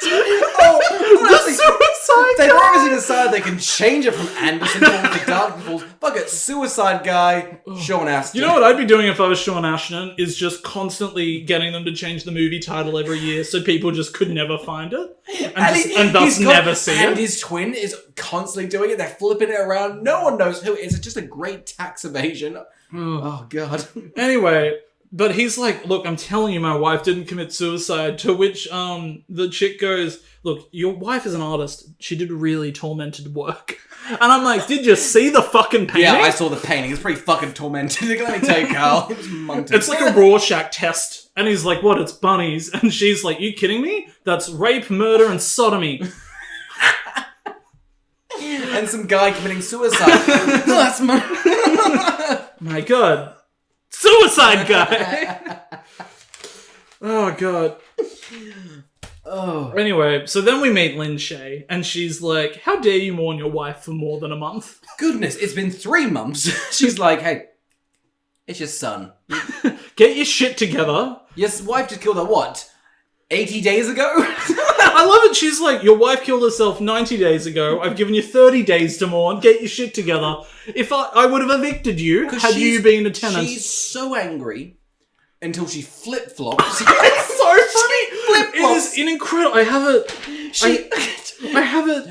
The Suicide They've Guy. obviously decided they can change it from Anderson to Dark Falls. Fuck it, suicide guy, Shawn Ashmore. You know what I'd be doing if I was Shawn Ashmore? Is just constantly getting them to change the movie title every year so people just could never find it. And thus never see and it. his twin is constantly doing it. They're flipping it around. No one knows who it is. It's just a great tax evasion. Oh, God. Anyway, but he's like, look, I'm telling you my wife didn't commit suicide, to which the chick goes, look, your wife is an artist. She did really tormented work. And I'm like, did you see the fucking painting? Yeah, I saw the painting. It's pretty fucking tormented. Let me tell you, Carl. It was munted. It's like a Rorschach test. And he's like, what, it's bunnies? And she's like, you kidding me? That's rape, murder, and sodomy. And some guy committing suicide. That's My god. Suicide guy! Oh god. Oh. Anyway, so then we meet Lin Shaye, and she's like, how dare you mourn your wife for more than a month? Goodness, it's been 3 months. She's like, hey, it's your son. Get your shit together. Your wife just killed her, what? 80 days ago? I love it. She's like, your wife killed herself 90 days ago. I've given you 30 days to mourn. Get your shit together. If I would have evicted you had you been a tenant. She's so angry until she flip-flops. It's so funny. Flip-flops. It is incredible. I have it.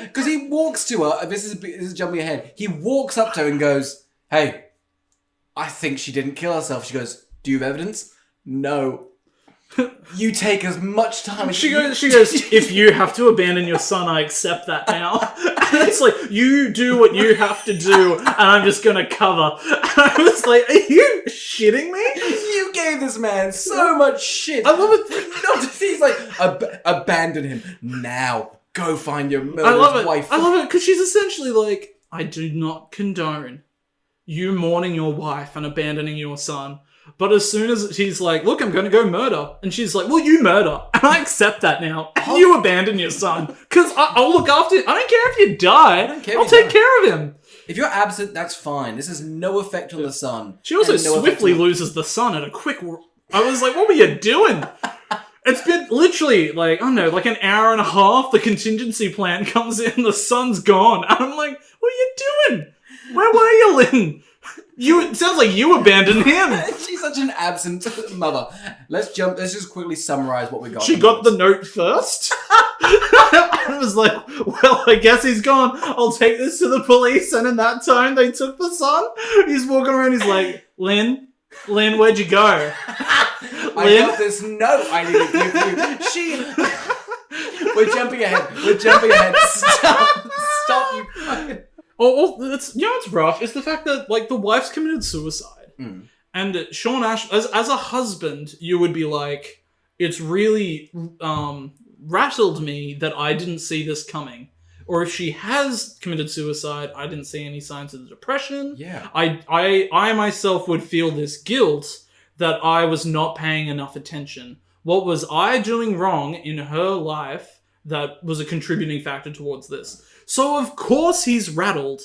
Because he walks to her. This is jumping ahead. He walks up to her and goes, hey, I think she didn't kill herself. She goes, do you have evidence? No. You take as much time as She goes, if you have to abandon your son, I accept that now. And it's like, you do what you have to do, and I'm just gonna cover. And I was like, are you shitting me? You gave this man so much shit. I love it. Not he's like, abandon him now. Go find your murdered I love it. wife. I love it, because she's essentially like, I do not condone you mourning your wife and abandoning your son. But as soon as he's like, look, I'm going to go murder. And she's like, well, you murder. And I accept that now. And you abandon your son. Because I'll look after you. I don't care if you die. I'll take care of him. If you're absent, that's fine. This has no effect on the son. She also And no swiftly effect on- loses the son at a quick... I was like, what were you doing? It's been literally, like, I don't know, like an hour and a half. The contingency plan comes in. The son's gone. And I'm like, what are you doing? Where were you, Lynn? It sounds like you abandoned him. She's such an absent mother. Let's just quickly summarize what we got. She got the note first. I was like, well, I guess he's gone. I'll take this to the police. And in that time, they took the son. He's walking around. He's like, Lynn, where'd you go? I got this note I need to give you. We're jumping ahead. Stop you. Fucking... It's, you know what's rough? It's the fact that, like, the wife's committed suicide. And Shawn Ash, as a husband, you would be like, it's really rattled me that I didn't see this coming. Or if she has committed suicide, I didn't see any signs of the depression. Yeah. I myself would feel this guilt that I was not paying enough attention. What was I doing wrong in her life that was a contributing factor towards this? So of course he's rattled.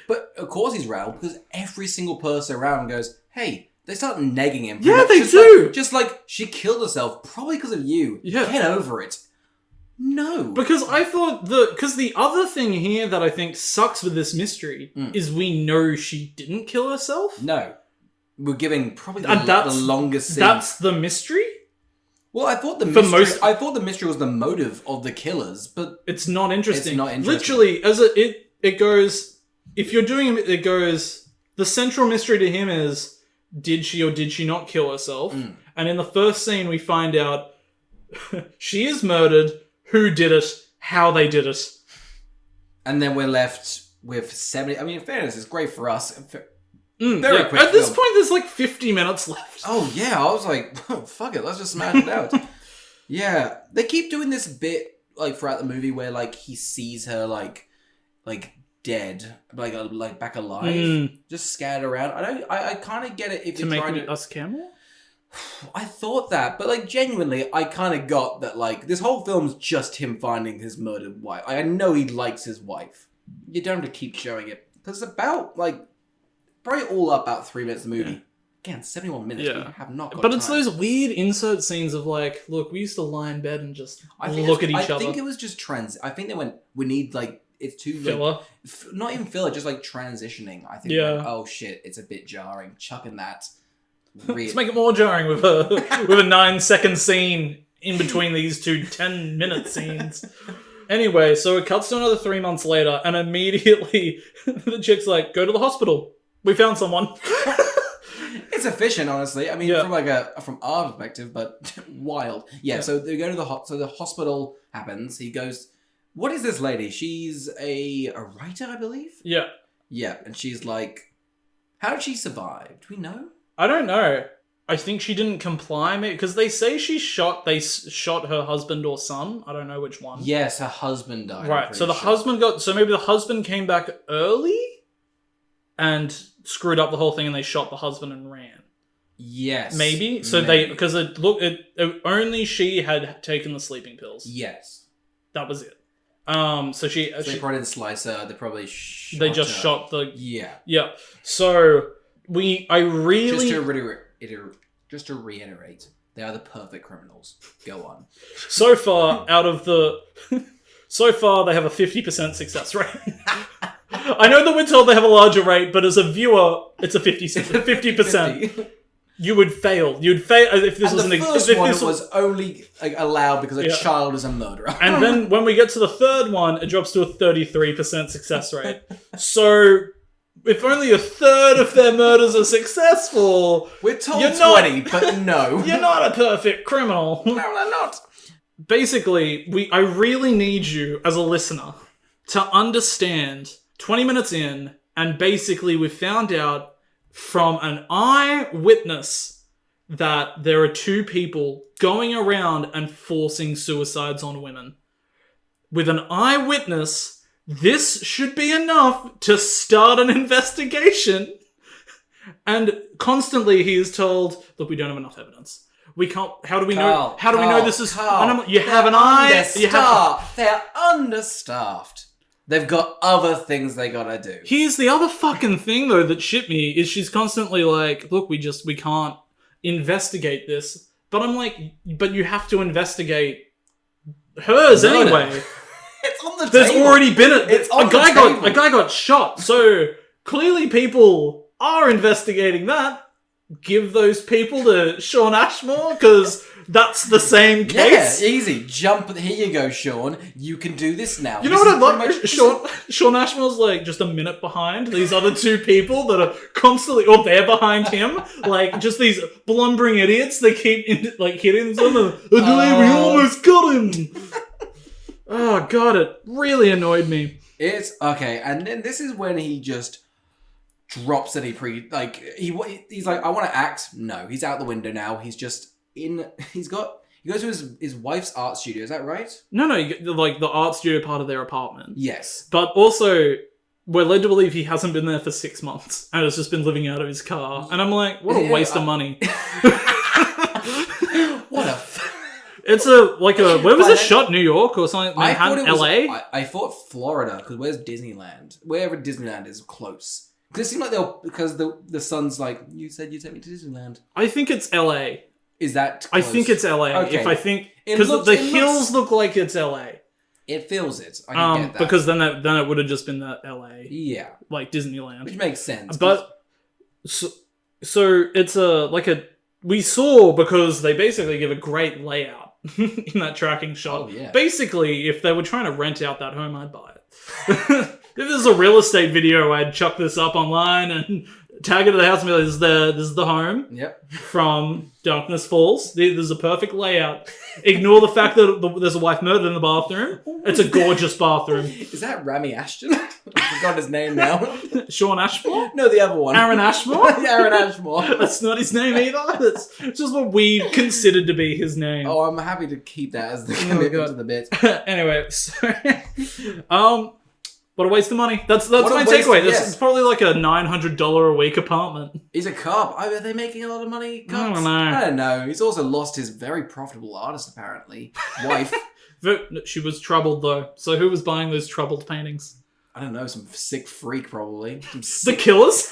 But of course he's rattled because every single person around goes, hey, They start negging him. Yeah, they just do. Just like, she killed herself, probably because of you. Yeah. Get over it. No. Because I thought because the other thing here that I think sucks with this mystery is we know she didn't kill herself. No. We're giving probably And the longest scene. That's the mystery? Well, I thought I thought the mystery was the motive of the killers, but it's not interesting. It's not interesting. Literally, it goes, if you're doing it goes, the central mystery to him is, did she or did she not kill herself? And in the first scene we find out she is murdered, who did it, how they did it. And then we're left with 70... I mean, in fairness, it's great for us. Very quick. At this point, there's like 50 minutes left. Oh, yeah. I was like, oh, fuck it. Let's just smash it out. Yeah. They keep doing this bit, like, throughout the movie where, like, he sees her, like dead, like back alive, just scattered around. I kind of get it if to you're make trying it us camel. I thought that, but like genuinely, I kind of got that. Like this whole film's just him finding his murdered wife. I know he likes his wife. You don't have to keep showing it because it's about like probably all up about 3 minutes of the movie. Yeah. Again, 71 minutes. Yeah. We have not got But it's time. those weird insert scenes of like, look, we used to lie in bed and just look at each other. I think it was just I think they went, we need like, it's too filler. Like, not even filler, just like transitioning. I think. Yeah. Like, oh shit, it's a bit jarring. Chucking that. Let's make it more jarring with a 9-second scene in between these two 10-minute scenes. Anyway, so it cuts to another 3 months later, and immediately the chick's like, "Go to the hospital. We found someone." It's efficient, honestly. I mean, Yeah. from our perspective, but wild. Yeah. So they go to the hospital happens. He goes, "What is this lady? She's a writer, I believe." Yeah. Yeah, and she's like, "How did she survive? Do we know?" I don't know. I think she didn't comply, because they say they shot her husband or son. I don't know which one. Yes, her husband died. Right, so maybe the husband came back early and screwed up the whole thing and they shot the husband and ran. Yes. Maybe? So because only she had taken the sleeping pills. Yes. That was it. So they probably didn't slice her, they probably shot the... Yeah. Yeah. So... I really... Just to reiterate, they are the perfect criminals. Go on. So far, so far, they have a 50% success rate. I know that we're told they have a larger rate, but as a viewer, it's a 50%. You would fail. You'd fail if this was the first one was only allowed because a child is a murderer. And then when we get to the third one, it drops to a 33% success rate. So... if only a third of their murders are successful... We're told 20, but no. You're not a perfect criminal. No, they're not. Basically, I really need you, as a listener, to understand 20 minutes in, and basically we found out from an eyewitness that there are two people going around and forcing suicides on women. With an eyewitness... this should be enough to start an investigation. And constantly he is told, look, we don't have enough evidence. We can't... How do we know this is... you have an eye... They're understaffed. They've got other things they gotta do. Here's the other fucking thing, though, that shit me, is she's constantly like, look, we can't investigate this. But I'm like, but you have to investigate hers anyway. It's on the There's table. already been a guy got shot, so clearly people are investigating that. Give those people to Shawn Ashmore, because that's the same case. Yeah, easy. Jump. Here you go, Shawn. You can do this now. You know what I like? Shawn Ashmore's like just a minute behind these other two people that are constantly, or they're behind him, like just these blundering idiots. They keep hitting them. We almost got him. Oh god, it really annoyed me. It's okay, and then this is when he just drops it. He's like, I want to act. No, he's out the window now. He's just in. He goes to his wife's art studio. Is that right? No, like the art studio part of their apartment. Yes, but also we're led to believe he hasn't been there for 6 months and has just been living out of his car. And I'm like, what a waste of money. What a. It's where was it shot? New York or something? Manhattan, LA? I thought Florida, because where's Disneyland? Wherever Disneyland is close. Because it seemed like they'll... Because the son's like, you said you'd take me to Disneyland. I think it's LA. Is that I close? think it's LA. Okay. If I think... Because the hills look like it's LA. It feels it. I can get that. Because then it would have just been that LA. Yeah. Like Disneyland. Which makes sense. But... So it's we saw, because they basically give a great layout in that tracking shot. Oh, yeah. Basically, if they were trying to rent out that home, I'd buy it. If this is a real estate video, I'd chuck this up online and tag it to the house and be like, this is the home from Darkness Falls. There's a perfect layout. Ignore the fact that there's a wife murdered in the bathroom. It's a gorgeous bathroom. Is that Rami Ashton? I forgot his name now. Shawn Ashmore? No, the other one. Aaron Ashmore? Aaron Ashmore. That's not his name either. That's just what we considered to be his name. Oh, I'm happy to keep that as the commitment to the bit. Anyway, so... what a waste of money. That's my takeaway. It's probably like a $900 a week apartment. He's a cop. Are they making a lot of money? Cops? I don't know. He's also lost his very profitable artist, apparently. Wife. She was troubled, though. So who was buying those troubled paintings? I don't know. Some sick freak, probably. The killers?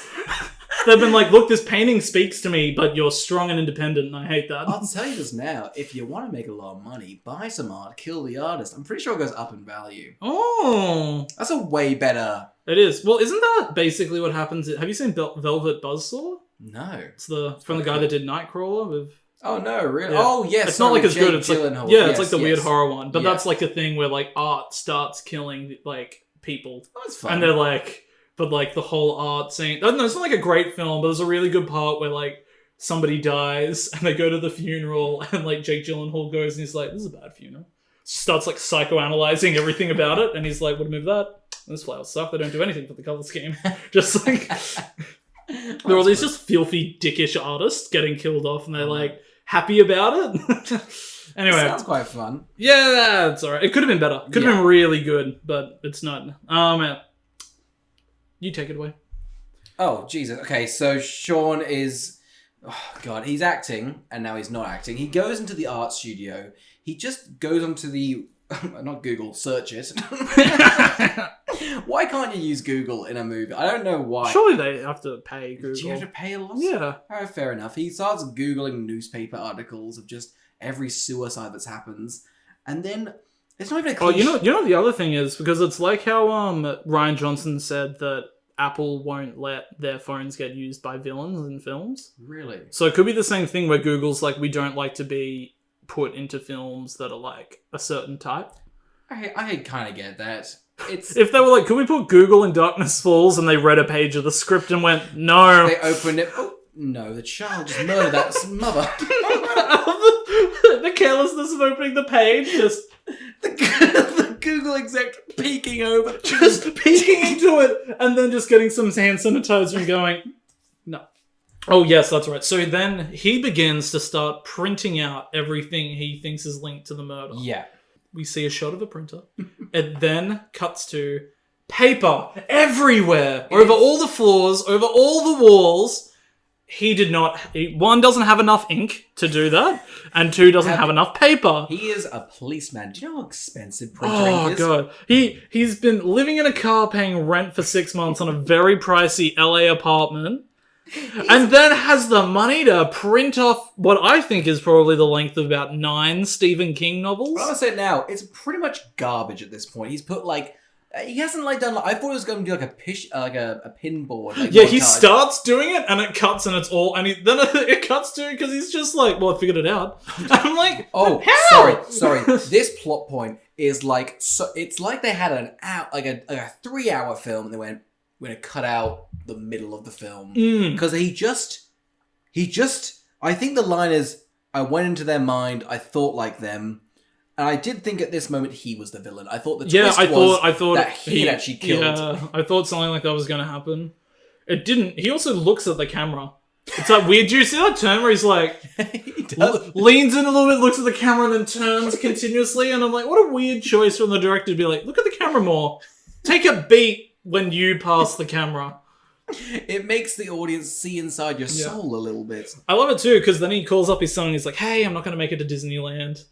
They've been like, look, this painting speaks to me, but you're strong and independent, and I hate that. I'll tell you this now. If you want to make a lot of money, buy some art, kill the artist. I'm pretty sure it goes up in value. Oh. That's a way better... It is. Well, isn't that basically what happens? Have you seen Velvet Buzzsaw? No. It's from the guy that did Nightcrawler with... Oh, no, really? Yeah. Oh, yes. It's not like as good. It's like, it's like the weird horror one. But Yeah. that's like a thing where like art starts killing like people. Oh, that's fun. And they're like... But, like, the whole art scene... I don't know, it's not like a great film, but there's a really good part where, like, somebody dies, and they go to the funeral, and, like, Jake Gyllenhaal goes, and he's like, this is a bad funeral. Starts, like, psychoanalyzing everything about it, and he's like, what move that? Those flowers suck, they don't do anything for the colour scheme. Just, like... there are all these just filthy, dickish artists getting killed off, and they're, like, happy about it. Anyway. Sounds quite fun. Yeah, that's alright. It could have been better. Could have been really good, but it's not. Man. You take it away. Oh, Jesus. Okay, so Shawn is... Oh, God, he's acting, and now he's not acting. He goes into the art studio. He just goes onto the... Not Google, search it. Why can't you use Google in a movie? I don't know why. Surely they have to pay Google. Do you have to pay a lot? Yeah. Oh, fair enough. He starts Googling newspaper articles of just every suicide that's happens. And then... It's not even a cliche. Oh, you know the other thing is, because it's like how Rian Johnson said that Apple won't let their phones get used by villains in films. Really? So it could be the same thing where Google's like, we don't like to be put into films that are like a certain type. I kind of get that. It's if they were like, could we put Google in Darkness Falls, and they read a page of the script and went, no. They opened it. Oh, no, the child just murdered that mother. The carelessness of opening the page, just... the Google exec peeking over. Just peeking into it, and then just getting some hand sanitizer and going, no. Oh, yes, that's right. So then he begins to start printing out everything he thinks is linked to the murder. Yeah. We see a shot of a printer. It then cuts to paper everywhere, over all the floors, over all the walls. He did not... one, doesn't have enough ink to do that, and two, doesn't have enough paper. He is a policeman. Do you know how expensive printer ink is? Oh, God. He's been living in a car paying rent for 6 months on a very pricey LA apartment, and then has the money to print off what I think is probably the length of about 9 Stephen King novels. But I'm going to say it now, it's pretty much garbage at this point. He's put, like... He hasn't done. I thought it was going to do a pinboard. Yeah, he starts doing it and it cuts and it's all, and then it cuts to because he's just like, well, I figured it out. And I'm like, oh, how? sorry. This plot point is like, so it's like they had a 3-hour film and they went, we're going to cut out the middle of the film because he just. I think the line is, I went into their mind, I thought like them. And I did think at this moment he was the villain. I thought the twist I thought that he had actually killed. Yeah, I thought something like that was going to happen. It didn't. He also looks at the camera. It's like weird. Do you see that turn where he's like, he does. Leans in a little bit, looks at the camera, and then turns continuously? And I'm like, what a weird choice from the director to be like, look at the camera more. Take a beat when you pass the camera. It makes the audience see inside your soul a little bit. I love it too, because then he calls up his son and he's like, "Hey, I'm not going to make it to Disneyland."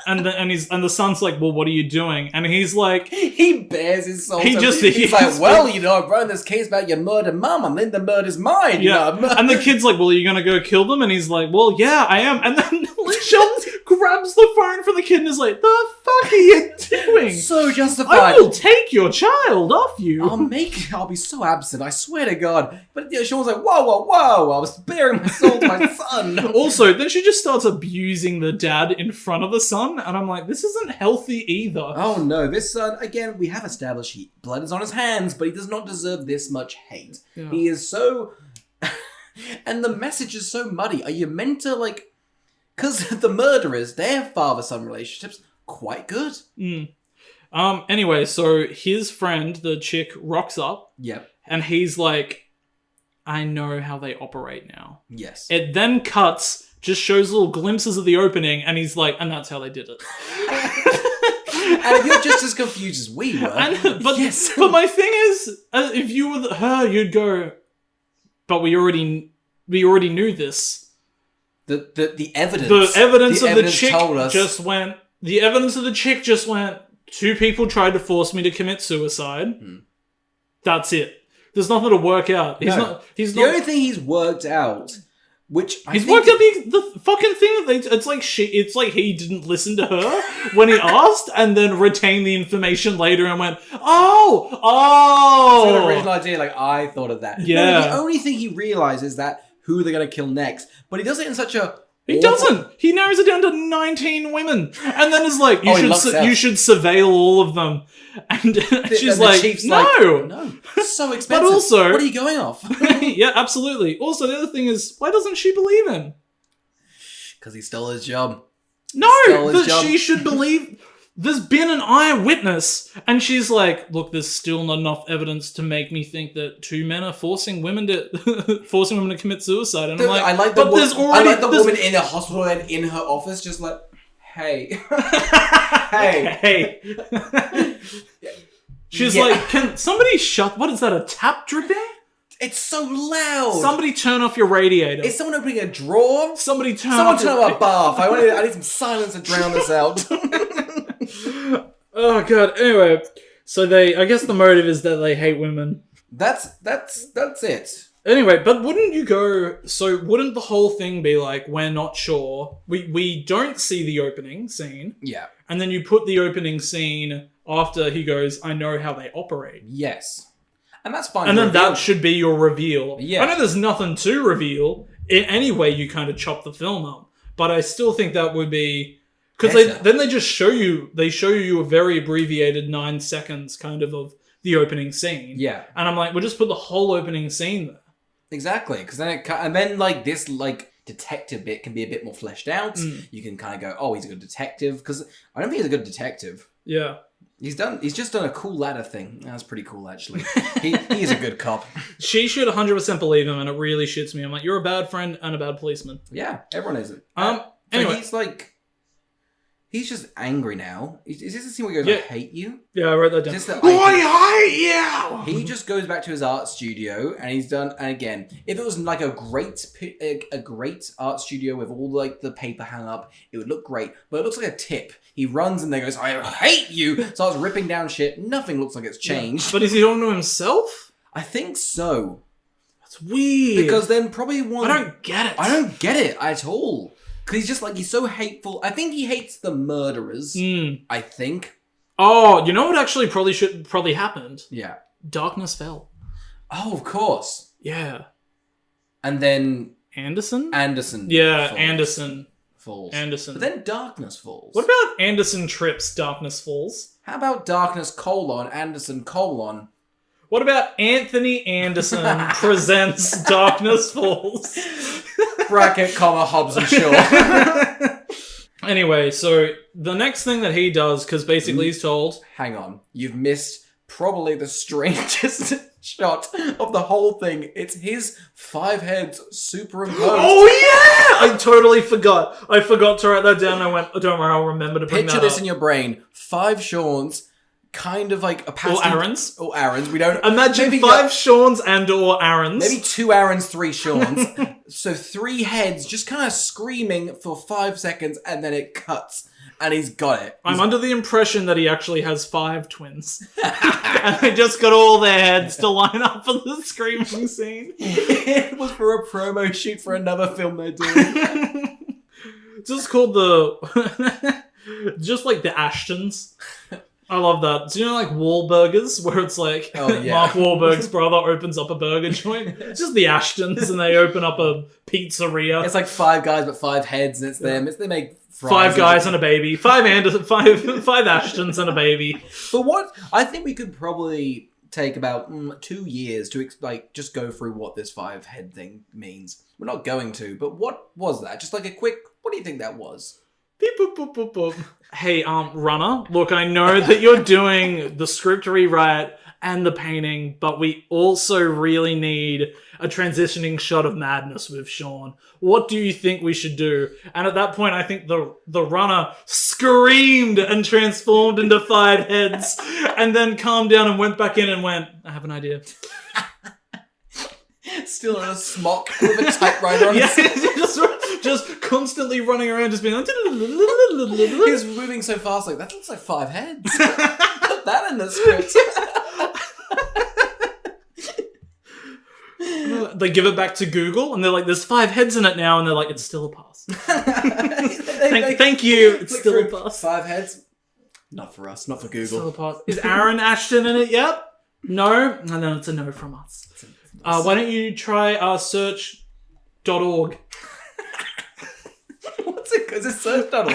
And the son's like, "Well, what are you doing?" And he's like, he bears his soul. He's like, "Well, you know, I've run this case about your murdered mum, and then the murder's mine." Yeah. You know? And the kid's like, "Well, are you going to go kill them?" And he's like, "Well, yeah, I am." And then Sheldon grabs the phone from the kid and is like, "The fuck are you doing? So justified. I will take your child off you. I'll be so absent, I swear to God." But Sean's like, whoa, I was bearing my soul to my son. Also, then she just starts abusing the dad in front of the son, and I'm like, this isn't healthy either. Oh no, this son, again, we have established blood is on his hands, but he does not deserve this much hate. Yeah. He is so... and the message is so muddy. Are you meant to, like... Because the murderers, their father-son relationship's quite good. Anyway, so his friend, the chick, rocks up. Yep. And he's like, I know how they operate now. Yes. It then cuts, just shows little glimpses of the opening, and he's like, and that's how they did it. And you're just as confused as we were. But my thing is, if you were her, you'd go, but we already knew this. The evidence. The evidence the of evidence the chick told us. just went. The evidence of the chick just went. 2 people tried to force me to commit suicide. That's it. There's nothing to work out. He's not. The only thing he's worked out, which he's worked out the fucking thing that it's like he didn't listen to her when he asked, and then retained the information later and went, oh. It's an original idea. Like, I thought of that. Yeah. No, the only thing he realizes is that who they're gonna kill next, but he does it in such a. He doesn't. He narrows it down to 19 women, and then is like, you should surveil all of them. And she's like, Chief's no, it's so expensive. But also, what are you going off? Yeah, absolutely. Also, the other thing is, why doesn't she believe him? Because he stole his job. No, she should believe. There's been an eyewitness, and she's like, look, there's still not enough evidence to make me think that 2 men are forcing women to commit suicide. And I'm like, I like the woman in the hospital and in her office, just like, hey. hey. She's like, can somebody shut, what is that, a tap dripping? It's so loud. Somebody turn off your radiator. Is someone opening a drawer? Someone turn off a bath. I need some silence to drown this out. Oh god. Anyway, so I guess the motive is that they hate women. That's it. Anyway, but wouldn't the whole thing be like, we're not sure. We don't see the opening scene. Yeah. And then you put the opening scene after he goes, I know how they operate. Yes. And that's fine. And then that should be your reveal. Yeah. I know there's nothing to reveal. In any way you kind of chop the film up. But I still think that would be... Because they just show you a very abbreviated 9 seconds kind of the opening scene. Yeah. And I'm like, we'll just put the whole opening scene there. Exactly. Because then like this like detective bit can be a bit more fleshed out. You can kind of go, oh, he's a good detective. Because I don't think he's a good detective. Yeah. He's just done a cool ladder thing. That's pretty cool, actually. He's a good cop. She should 100% believe him, and it really shits me. I'm like, you're a bad friend and a bad policeman. Yeah, everyone is it. Anyway. He's just angry now. Is this the scene where he goes, I hate you? Yeah, I wrote that down. I hate you! He just goes back to his art studio, and he's done... And again, if it was like a great art studio with all like the paper hung up, it would look great. But it looks like a tip. He runs and then goes, I hate you! Starts ripping down shit. Nothing looks like it's changed. Yeah. But is he talking to himself? I think so. That's weird. Because then probably one... I don't get it. I don't get it at all. Because he's just like, he's so hateful. I think he hates the murderers. I think. Oh, you know what actually probably happened? Yeah. Darkness fell. Oh, of course. Yeah. And then... Anderson? Yeah, falls. Anderson falls. But then darkness falls. What about Anderson trips, darkness falls? How about darkness : Anderson : What about Anthony Anderson presents Darkness Falls? Bracket, Hobbs and Shaw. Anyway, so the next thing that he does, because basically he's told... Hang on. You've missed probably the strangest shot of the whole thing. It's his 5 heads superimposed. Oh, yeah! I totally forgot. I forgot to write that down. I went, don't worry, I'll remember to bring that up. Picture this in your brain. 5 Shawns kind of like a pasty... Or Aaron's. Or Aaron's. We don't... Imagine maybe 5 Shawns and or Aaron's. Maybe 2 Aarons, 3 Shawns. So 3 heads just kind of screaming for 5 seconds and then it cuts. And he's got it. I'm under the impression that he actually has 5 twins. And they just got all their heads to line up for the screaming scene. It was for a promo shoot for another film they're doing. Just called the... just like the Ashtons. I love that. Do you know like Wahlburgers, where it's like Mark Wahlberg's brother opens up a burger joint? It's just the Ashtons, and they open up a pizzeria. It's like 5 guys but 5 heads, and it's them. They make fries 5 guys and a baby. 5 Ashtons and a baby. But what I think we could probably take about 2 years to just go through what this 5 head thing means. We're not going to, but what was that? Just like a quick. What do you think that was? Beep, boop, boop, boop, boop. Hey, runner, look, I know that you're doing the script rewrite and the painting, but we also really need a transitioning shot of madness with Shawn. What do you think we should do? And at that point, I think the runner screamed and transformed into 5 heads, and then calmed down and went back in and went, I have an idea. Still in a smock with a typewriter on his just constantly running around, just being like... He's moving so fast, like, that looks like 5 heads. Put that in the script. They give it back to Google, and they're like, there's 5 heads in it now, and they're like, it's still a pass. Thank you, it's still a pass. 5 heads? Not for us, not for Google. Still a pass. Is Aaron Ashton in it yet? No? And then it's a no from us. Why don't you try search.org? What's it? Because it's search.org.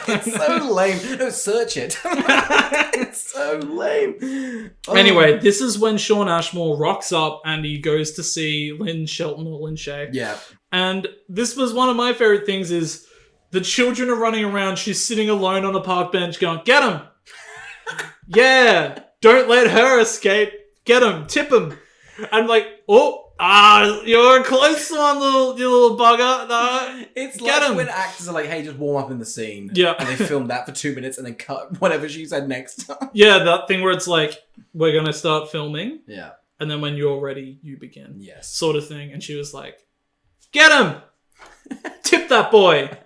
It's so lame. No, search it. It's so lame. Oh. Anyway, this is when Shawn Ashmore rocks up and he goes to see Lynn Shelton or Lynn Shay. Yeah. And this was one of my favorite things is the children are running around. She's sitting alone on a park bench going, get him. Yeah. Don't let her escape. Get him. Tip him. And like, you're a close one, you little bugger. No, it's get like him. when actors are like, hey, just warm up in the scene. Yeah. And they film that for 2 minutes and then cut whatever she said next. Yeah, that thing where it's like, we're going to start filming. Yeah. And then when you're ready, you begin. Yes. Sort of thing. And she was like, get him. Tip that boy.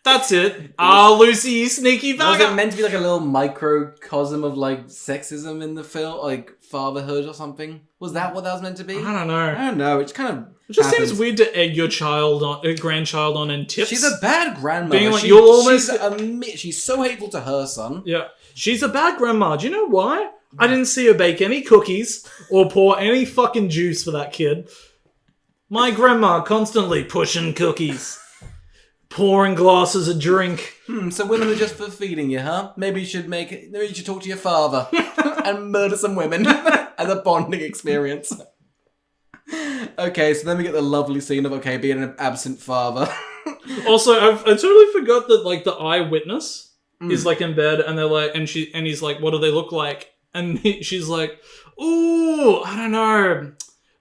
That's it. Lucy, you sneaky bugger. Was it meant to be like a little microcosm of like sexism in the film? Like fatherhood or something? Was that what that was meant to be? I don't know. I don't know. It's kind of... It just seems weird to egg your grandchild on in tips. She's a bad grandmother. Being like, you'll almost... she's so hateful to her son. Yeah. She's a bad grandma. Do you know why? I didn't see her bake any cookies or pour any fucking juice for that kid. My grandma constantly pushing cookies. Pouring glasses of drink. So women are just for feeding you, huh? Maybe you should talk to your father and murder some women as a bonding experience. Okay, so then we get the lovely scene of being an absent father. Also, I totally forgot that like the eyewitness is like in bed, and they're like, and he's like, what do they look like? And she's like, ooh, I don't know.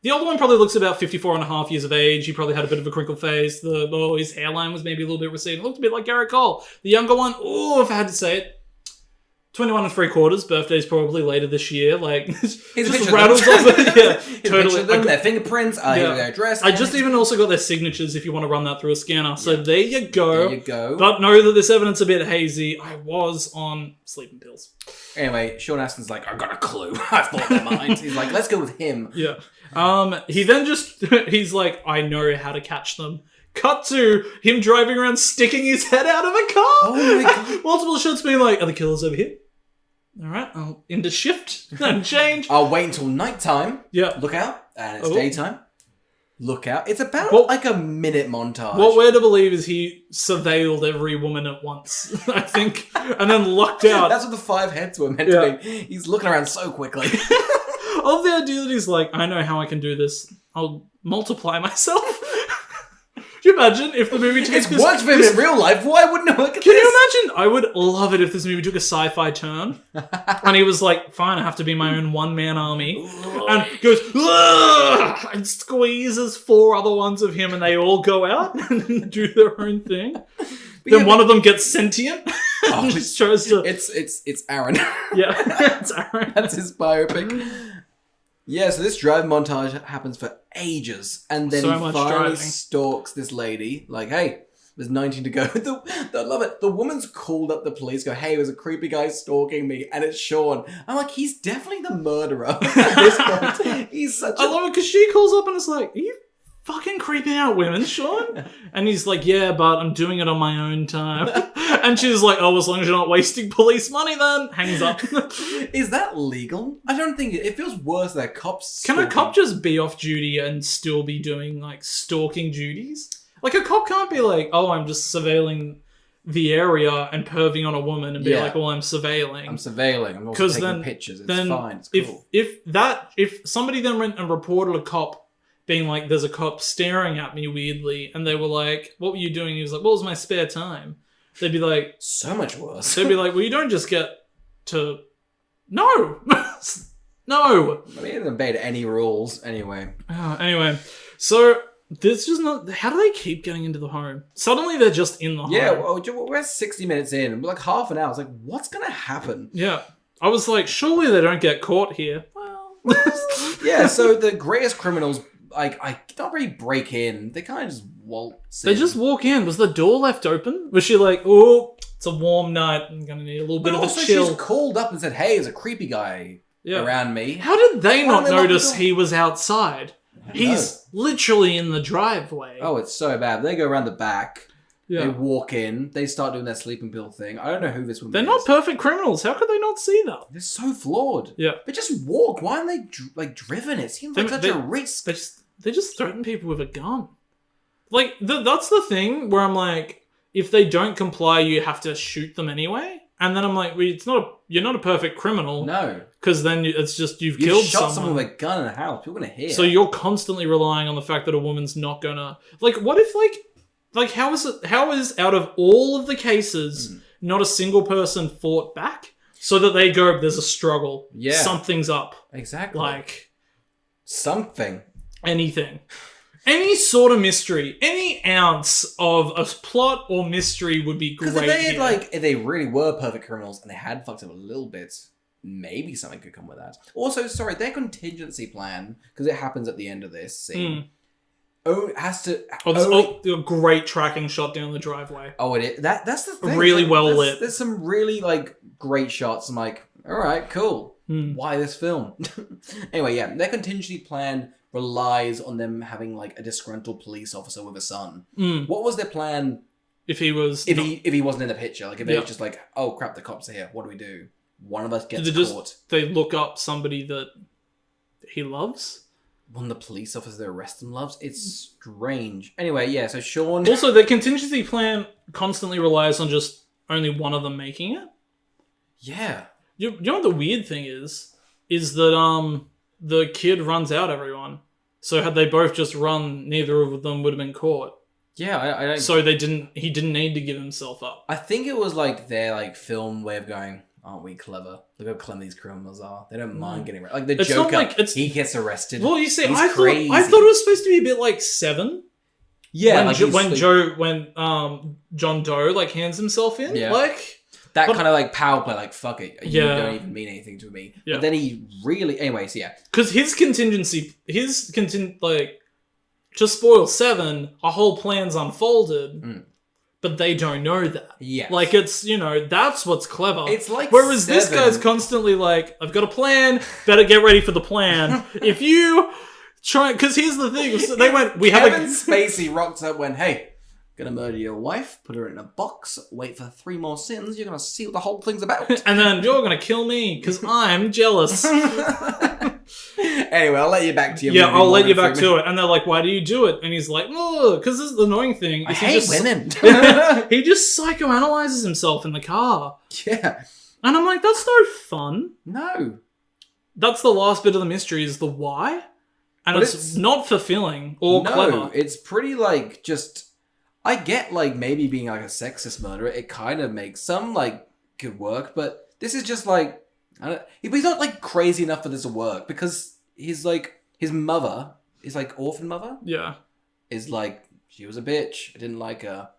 The older one probably looks about 54 and a half years of age. He probably had a bit of a crinkled face. His hairline was maybe a little bit receding. Looked a bit like Garrett Cole. The younger one, if I had to say it, 21 and 3/4. Birthday's probably later this year. Like, just rattles off it. Yeah, totally. Them, their fingerprints, their address. I just even also got their signatures if you want to run that through a scanner. So there you go. There you go. But know that this evidence a bit hazy. I was on sleeping pills. Anyway, Shawn Ashton's like, I've got a clue. I've thought in my mind. He's like, let's go with him. Yeah. He then he's like, I know how to catch them. Cut to him driving around sticking his head out of a car. Oh my God. Multiple shots being like, are the killers over here? Alright, I'll into shift and change. I'll wait until nighttime. Yeah. Look out. And it's daytime. Look out. It's about like a minute montage. What we're to believe is he surveilled every woman at once, I think, and then locked out. That's what the 5 heads were meant to be. He's looking around so quickly. Of the idea that he's like, I know how I can do this. I'll multiply myself. Can you imagine if the movie took... It's worked for him in real life. Why wouldn't it work at Can you imagine? I would love it if this movie took a sci-fi turn. And he was like, fine, I have to be my own one-man army. And goes, ugh! And squeezes 4 other ones of him and they all go out and do their own thing. Then one of them gets sentient Oh, Just tries to. it's Aaron. Yeah, it's Aaron. That's his biopic. Yeah, so this drive montage happens for ages, and then So he much finally driving. stalks this lady. Like, hey, there's 19 to go. I love it. The woman's called up the police. Go, hey, there's a creepy guy stalking me, and it's Shawn. I'm like, he's definitely the murderer at this point. He's such. I love it because she calls up and is like, "Are you fucking creeping out women, Shawn?" And he's like, "Yeah, but I'm doing it on my own time." And she's like, "Oh, as long as you're not wasting police money, then." Hangs up. Is that legal? I don't think it feels worse that cops. Can a stalking- cop just be off duty and still be doing like stalking duties? Like a cop can't be like, "Oh, I'm just surveilling the area and perving on a woman," and be Yeah. like, "Well, I'm surveilling." I'm surveilling. I'm also 'Cause taking then- pictures. It's then fine. It's cool. if somebody then went and reported a cop being like, "There's a cop staring at me weirdly," and they were like, "What were you doing?" He was like, "Well, it was my spare time." They'd be like, So much worse. "Well, you don't just get to no, no." I mean, he didn't obey any rules anyway. Anyway, so there's just not. How do they keep getting into the home? Suddenly they're just in the home. Yeah, well, we're 60 minutes in, and we're like half an hour. It's like, what's gonna happen? Yeah. I was like, surely they don't get caught here. Well, Yeah, so the greatest criminals, like, I don't really break in. They kind of just waltz in. they just walk in. Was the door left open? Was she like, "Oh, it's a warm night. I'm gonna need a little bit But of a also, chill." she's called up and said, hey, there's a creepy guy Yeah. around me. How did they Why not don't they lock the notice door? he was outside? He's literally in the driveway. Oh, it's so bad. They go around the back. They yeah. walk in. They start doing their sleeping pill thing. I don't know who this woman They're is. not perfect criminals. How could they not see that? They're so flawed. Yeah. But just walk. Why aren't they driven? It seems like such a risk. They just threaten people with a gun. Like, that's the thing where I'm like, if they don't comply, you have to shoot them anyway. And then I'm like, well, you're not a perfect criminal. No. Because then it's just you've You've killed shot someone. with a gun in a house. People are going to hear. So you're constantly relying on the fact that a woman's not gonna... Like, what if, like how is out of all of the cases, not a single person fought back? So that they go, there's a struggle. Yeah. Something's up. Exactly. Like, something. anything. Any sort of mystery, any ounce of a plot or mystery would be great. Because if they had, here. if they really were perfect criminals and they had fucked up a little bit, maybe something could come with that. Also, sorry, their contingency plan, because it happens at the end of this scene, has to... a great tracking shot down the driveway. Oh, it is. That's the thing. Really well lit. There's some really, great shots. I'm like, all right, cool. Why this film? Anyway, yeah, their contingency plan relies on them having, a disgruntled police officer with a son. What was their plan If he was... if he wasn't in the picture? If they Yeah. were just oh, crap, the cops are here. What do we do? One of us gets They caught. They look up somebody that he loves? One of the police officers they arrest him loves? It's strange. Anyway, yeah, so Shawn... Also, their contingency plan constantly relies on just only one of them making it. Yeah. You know what the weird thing is? Is that the kid runs out everyone. So had they both just run, neither of them would have been caught. Yeah, I don't... So he didn't need to give himself up. I think it was their film way of going, aren't we clever? Look how clever these criminals are. They don't mind getting arrested. The It's not Joker, it's... he gets arrested. Well, you see, He's I crazy. thought it was supposed to be a bit like Seven. Yeah, when John Doe hands himself in. Yeah. But- kind of power play, fuck it. You Yeah. don't even mean anything to me. Yeah. But then he really... Anyways, yeah. Because to spoil Seven, a whole plan's unfolded, but they don't know that. Yeah. It's, that's what's clever. It's like Whereas this Seven. guy's constantly I've got a plan, better get ready for the plan. If you try, because here's the thing, so they went, Kevin Spacey rocks up when, hey, gonna murder your wife, put her in a box, wait for 3 more sins, you're gonna see what the whole thing's about. and then you're gonna kill me, because I'm jealous. Anyway, I'll let you back to your Yeah, movie, I'll let you Morgan back Freeman. to it. And they're like, why do you do it? And he's like, oh, because this is the annoying thing. I is hate women. He just psychoanalyzes himself in the car. Yeah. And I'm like, that's no fun. No. That's the last bit of the mystery is the why. And But it's not fulfilling or clever. It's pretty just... I get maybe being a sexist murderer, it kind of makes some good work, but this is just I don't, he's not crazy enough for this to work because he's his mother, his orphan mother, Yeah. is she was a bitch. I didn't like her.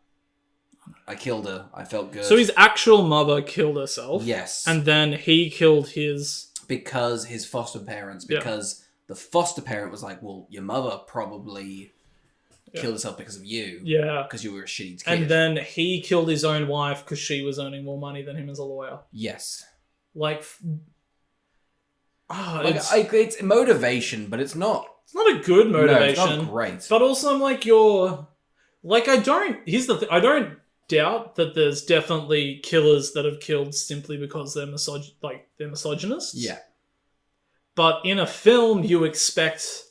I killed her. I felt good. So his actual mother killed herself. Yes. And then he killed his... Because his foster parents, because the foster parent was like, well, your mother probably killed herself because of you. Yeah. Because you were a shitty kid. And then he killed his own wife because she was earning more money than him as a lawyer. Yes. Like... it's motivation, but it's not... It's not a good motivation. No, it's not great. But also, I'm like, you're... Like, I don't... Here's the thing. I don't doubt that there's definitely killers that have killed simply because they're misogynists. Yeah. But in a film, you expect,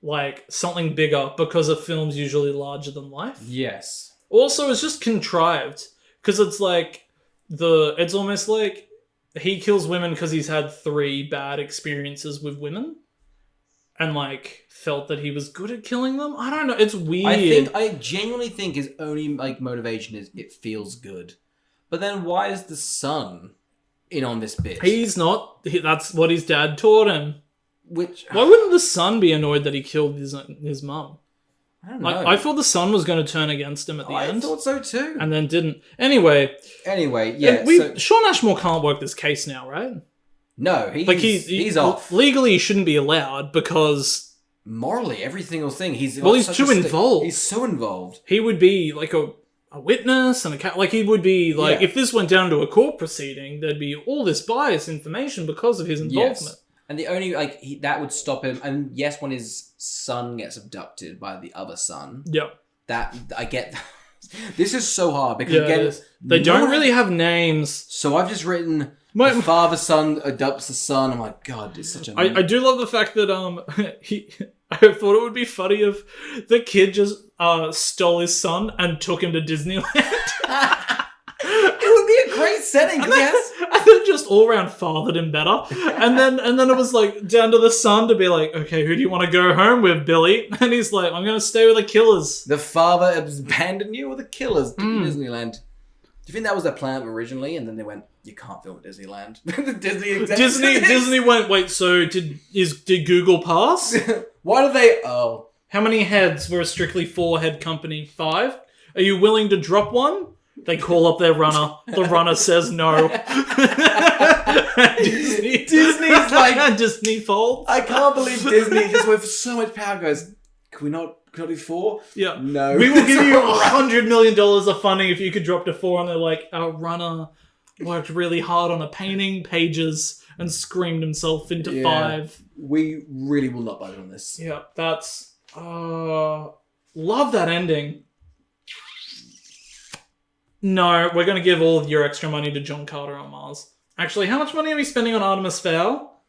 like, something bigger because a film's usually larger than life. Yes. Also, it's just contrived. Because it's like... It's almost like he kills women because he's had 3 bad experiences with women. And, like, felt that he was good at killing them? I don't know. It's weird. I genuinely think his only, like, motivation is it feels good. But then why is the son in on this bit? He's not. That's what his dad taught him. Which... Why wouldn't the son be annoyed that he killed his mum? I don't know. Like, I thought the son was going to turn against him at the end. I thought so too. And then didn't. Anyway, yeah. Shawn Ashmore can't work this case now, right? No, he's off. Legally, he shouldn't be allowed because... Morally, every single thing. He's too involved. He's so involved. He would be like a witness and like he would be like... Yeah. If this went down to a court proceeding, there'd be all this biased information because of his involvement. Yes. And the only, that would stop him... And yes, when his son gets abducted by the other son... Yeah. That... I get... This is so hard because, again... They don't really have names. So I've just written... The father's son adopts the son. I'm like, God, it's such a... I do love the fact that I thought it would be funny if the kid just stole his son and took him to Disneyland. It would be a great setting, yes. And then just all around fathered him better. And then it was like down to the son to be like, okay, who do you want to go home with, Billy? And he's like, I'm going to stay with the killers. The father abandoned you or the killers to Disneyland? Do you think that was their plan originally? And then they went, you can't film at Disneyland. Disney went, wait, so did Google pass? Why do they... Oh. How many heads? We're a strictly 4-head company. 5? Are you willing to drop one? They call up their runner. The runner says no. Disney's like... Disney folds. I can't believe Disney just with so much power goes, can we not do 4? Yeah. No. We will give you $100 million of funding if you could drop to 4. And they're like, our runner worked really hard on a painting, pages, and screamed himself into 5. We really will not budge on this. Yeah, that's... love that ending. No, we're going to give all of your extra money to John Carter on Mars. Actually, how much money are we spending on Artemis Fowl?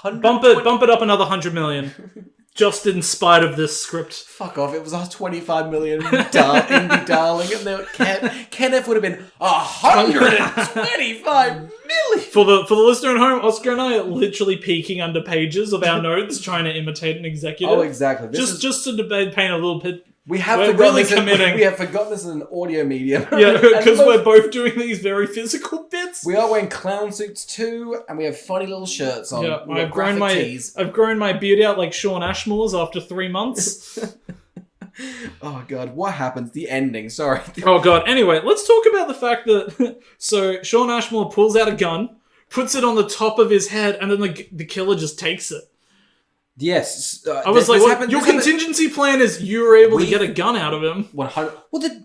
Bump it up another $100 million. Just in spite of this script. Fuck off, it was a 25 million indie darling, and Kenneth would have been 125 million! For the listener at home, Oscar and I are literally peeking under pages of our notes, trying to imitate an executive. Oh, exactly. Just to paint a little bit... We have forgotten this in an audio medium. Yeah, because we're both doing these very physical bits. We are wearing clown suits too, and we have funny little shirts on. Yeah, I've grown my beard out like Shawn Ashmore's after 3 months. Oh god, what happens? The ending, sorry. Oh god, anyway, let's talk about the fact that... So, Shawn Ashmore pulls out a gun, puts it on the top of his head, and then the killer just takes it. Yes. I was like, your contingency plan is you were able to get a gun out of him. 100...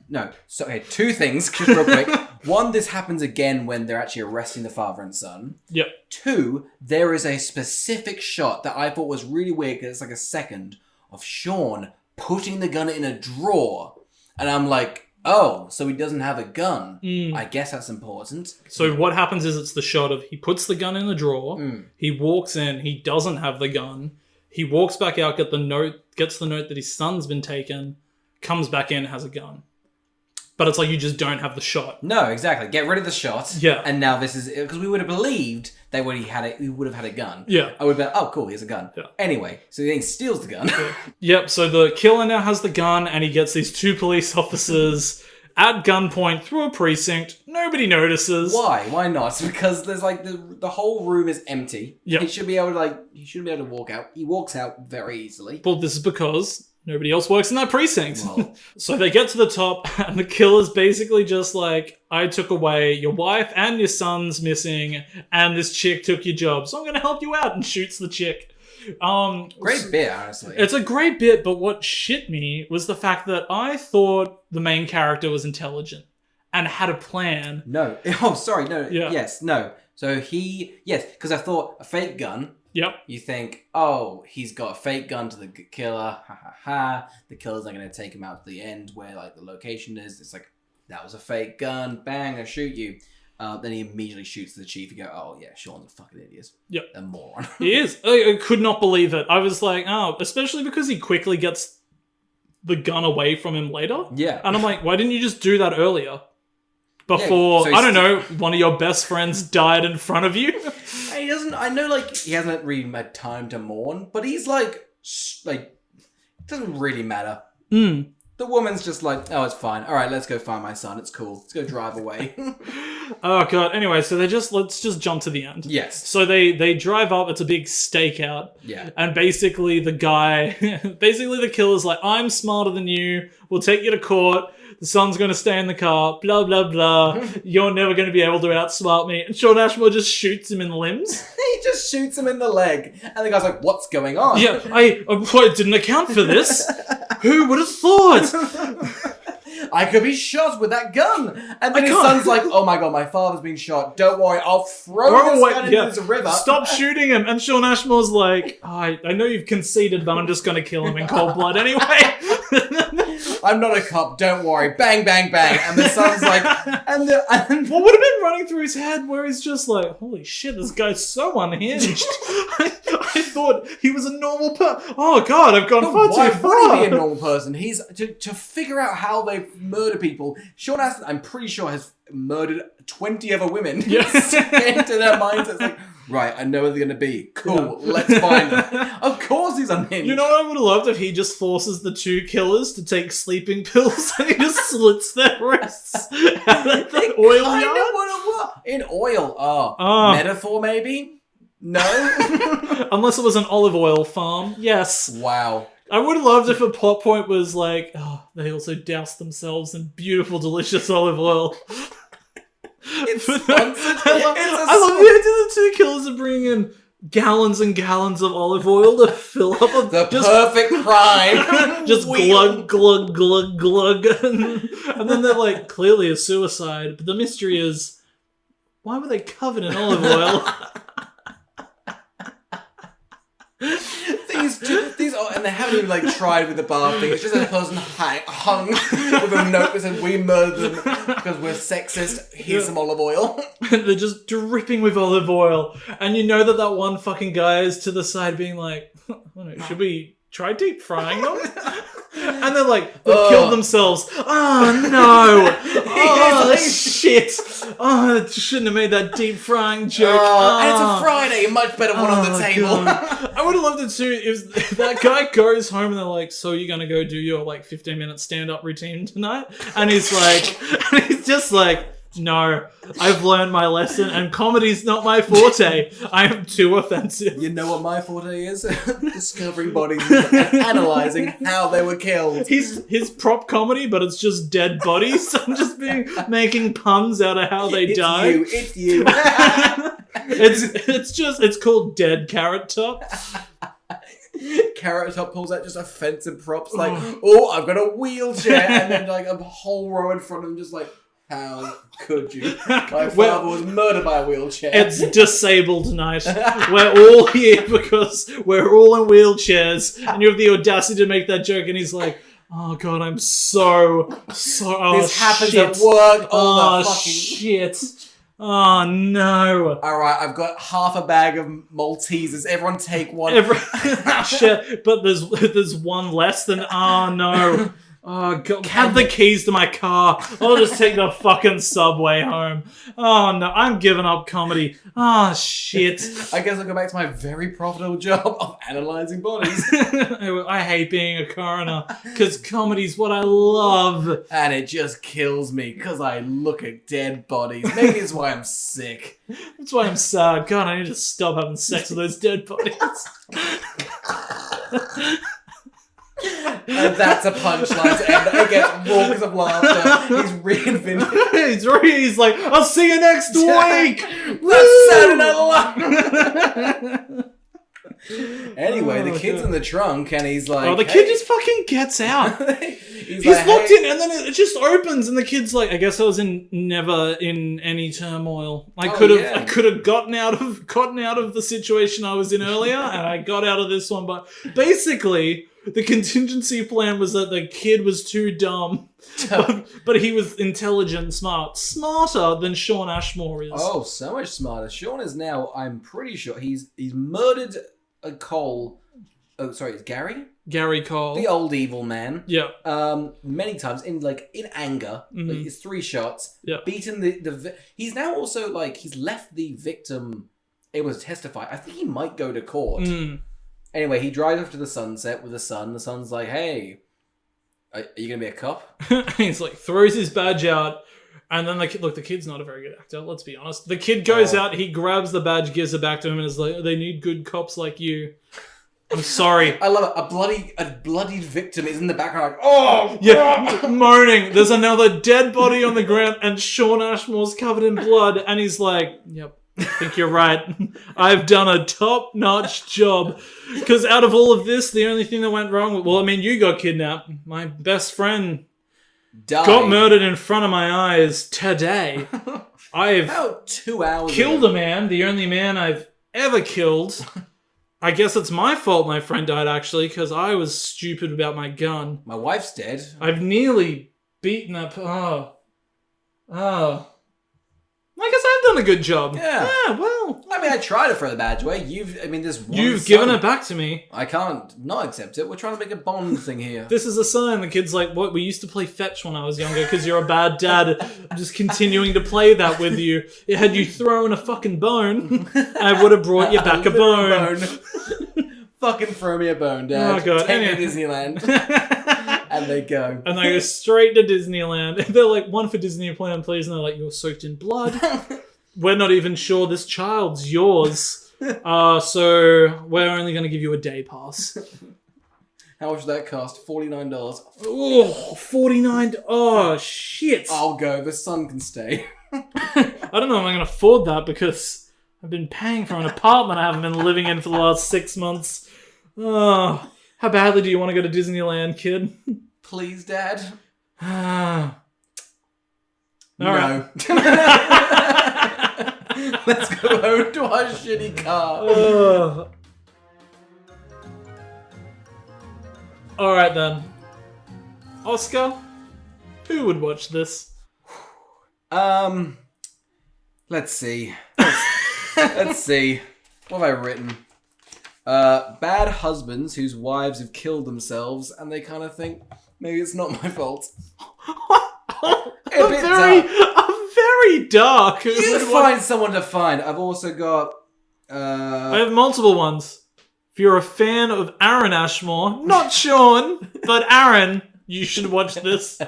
No. So, okay, 2 things, just real quick. 1, this happens again when they're actually arresting the father and son. Yep. 2, there is a specific shot that I thought was really weird, because it's like a second, of Shawn putting the gun in a drawer. And I'm like, oh, so he doesn't have a gun. I guess that's important. So what happens is it's the shot of he puts the gun in the drawer, he walks in, he doesn't have the gun, he walks back out, gets the note that his son's been taken, comes back in, has a gun. But it's like you just don't have the shot. No, exactly. Get rid of the shot. Yeah. And now this is... Because we would have believed that when he would have had a gun. Yeah. I would have been, oh, cool, he has a gun. Yeah. Anyway, so then he steals the gun. Yep, so the killer now has the gun, and he gets these 2 police officers at gunpoint through a precinct. Nobody notices. Why? Why not? Because there's like the whole room is empty. Yep. He shouldn't be able to walk out. He walks out very easily. Well, this is because nobody else works in that precinct. Well. So they get to the top, and the killer's basically just like, I took away your wife and your son's missing, and this chick took your job, so I'm going to help you out, and shoots the chick. Great bit, honestly. It's a great bit, but what shit me was the fact that I thought the main character was intelligent and had a plan. No. Oh, sorry. No. Yeah. Yes. No. So yes, because I thought a fake gun. Yep. You think, oh, he's got a fake gun to the killer. Ha ha ha. The killer's not going to take him out to the end where like the location is. It's like, that was a fake gun. Bang, I shoot you. Then he immediately shoots the chief. You go, oh yeah, Shawn's a fucking idiot. Yep. A moron. He is. I could not believe it. I was like, oh, especially because he quickly gets the gun away from him later. Yeah. And I'm like, why didn't you just do that earlier? Before, so I don't know, one of your best friends died in front of you? He doesn't, I know like, he hasn't really had time to mourn, but he's like, it doesn't really matter. Mm. The woman's just like, oh, it's fine. All right, let's go find my son. It's cool. Let's go drive away. Oh god. Anyway, so let's just jump to the end. Yes. So they drive up. It's a big stakeout. Yeah. And basically the killer's like, I'm smarter than you. We'll take you to court. The son's going to stay in the car. Blah blah blah. You're never going to be able to outsmart me. And Shawn Ashmore just shoots him in the limbs. He just shoots him in the leg, and the guy's like, "What's going on?" Yeah, I didn't account for this. Who would have thought? I could be shot with that gun. And then his son's like, oh my god, my father's been shot. Don't worry, I'll throw this gun into this river. Stop shooting him. And Shawn Ashmore's like, oh, I know you've conceded, but I'm just going to kill him in cold blood anyway. I'm not a cop, don't worry. Bang, bang, bang. And the son's like... What would have been running through his head where he's just like, holy shit, this guy's so unhinged. I thought he was a normal person. Oh god, I've gone far too far. Why would he be a normal person? He's... To figure out how they murder people, Shawn Ashmore, I'm pretty sure, has murdered 20 other women. Yes. Into their minds, it's like... Right, I know where they're going to be. Cool, let's find them. Of course he's unhinged. You know what I would have loved if he just forces the two killers to take sleeping pills and he just slits their wrists out of the oil yard? In oil. Metaphor maybe? No? Unless it was an olive oil farm. Yes. Wow. I would have loved if a plot point was like, oh, they also doused themselves in beautiful, delicious olive oil. It's sponsored. I love the idea that the two killers are bringing in gallons and gallons of olive oil to fill up the perfect crime. Just glug, glug, glug, glug. And then they're like, clearly a suicide. But the mystery is, why were they covered in olive oil? And they haven't even like tried with the bar thing. It's just a person hung with a note that says, "We murdered them because we're sexist. Here's some olive oil." They're just dripping with olive oil, and you know that one fucking guy is to the side being like, I don't know, "Should we try deep frying them?" And they're like, they've killed themselves. Oh no! Oh shit! Oh, I shouldn't have made that deep frying joke. And it's a Friday, a much better one on the table. I would have loved it too if that guy goes home and they're like, "So you're gonna go do your like 15-minute stand-up routine tonight?" And he's just like, "No, I've learned my lesson, and comedy's not my forte. I am too offensive." You know what my forte is? Discovering bodies and analysing how they were killed. His prop comedy, but it's just dead bodies. I'm just making puns out of how they died. It's you. It's called Dead Carrot Top. Carrot Top pulls out just offensive props like, oh, I've got a wheelchair, and then like a whole row in front of him just like, how could you? My father was murdered by a wheelchair. It's disabled night. We're all here because we're all in wheelchairs, and you have the audacity to make that joke, and he's like, oh god, I'm so this happens shit. at work. Oh shit. Oh no. Alright, I've got half a bag of Maltesers. Everyone take one. Shit, but there's one less than, oh no. Oh god, have the keys to my car. I'll just take the fucking subway home. Oh no, I'm giving up comedy. Oh shit. I guess I'll go back to my very profitable job of analysing bodies. I hate being a coroner because comedy's what I love. And it just kills me because I look at dead bodies. Maybe it's why I'm sick. That's why I'm sad. God, I need to stop having sex with those dead bodies. And that's a punchline to end. It gets raucous of laughter. He's reinvented. He's like, I'll see you next week. That's Saturday Night Live. Anyway, the kid's in the trunk, and he's like, "Oh, the kid just fucking gets out. He's like, locked in, and then it just opens, and the kid's like, I guess I was never in any turmoil. I could have gotten out of the situation I was in earlier, and I got out of this one. But basically, the contingency plan was that the kid was too dumb, but he was intelligent, and smart, smarter than Shawn Ashmore is. Oh, so much smarter. Shawn is now, I'm pretty sure he's murdered a Cole. Oh, sorry, it's Gary? Gary Cole. The old evil man. Yeah. Many times in anger. Mm-hmm. Like, it's 3 shots. Yeah. Beaten he's now also he's left the victim able to testify. I think he might go to court. Mm. Anyway, he drives off to the sunset with the son. The son's like, hey, are you going to be a cop? He's like, throws his badge out. And then the kid's not a very good actor, let's be honest. The kid goes out, he grabs the badge, gives it back to him, and is like, they need good cops like you. I'm sorry. I love it. A bloodied victim is in the background like, oh! Yeah, moaning. There's another dead body on the ground, and Shawn Ashmore's covered in blood, and he's like, yep, I think you're right. I've done a top-notch job. Because out of all of this, the only thing that went wrong, you got kidnapped. My best friend got murdered in front of my eyes today. I've about 2 hours killed a man, the only man I've ever killed. I guess it's my fault my friend died, actually, because I was stupid about my gun. My wife's dead. I've nearly beaten that... I guess I've done a good job. Yeah. Yeah, well... I mean, I tried to throw the badge away. You've given it back to me. I can't not accept it. We're trying to make a bond thing here. This is a sign. The kid's like, what? We used to play fetch when I was younger because you're a bad dad. I'm just continuing to play that with you. Had you thrown a fucking bone, I would have brought you back a bone. Fucking throw me a bone, Dad. Oh, God. Take me to Disneyland. And they go. And they go straight to Disneyland. They're like, one for Disneyland, please. And they're like, you're soaked in blood. We're not even sure this child's yours. So we're only going to give you a day pass. How much did that cost? $49. Oh, $49. Oh, shit. I'll go. The son can stay. I don't know if I'm going to afford that because I've been paying for an apartment I haven't been living in for the last 6 months. Oh, how badly do you want to go to Disneyland, kid? Please, Dad. All no. Right. Let's go home to our shitty car. Alright then. Oscar, who would watch this? Let's see. Let's see. What have I written? Bad husbands whose wives have killed themselves and they kind of think, maybe it's not my fault. Very dark. You find someone to find. I've also got... I have multiple ones. If you're a fan of Aaron Ashmore, not Shawn, but Aaron, you should watch this.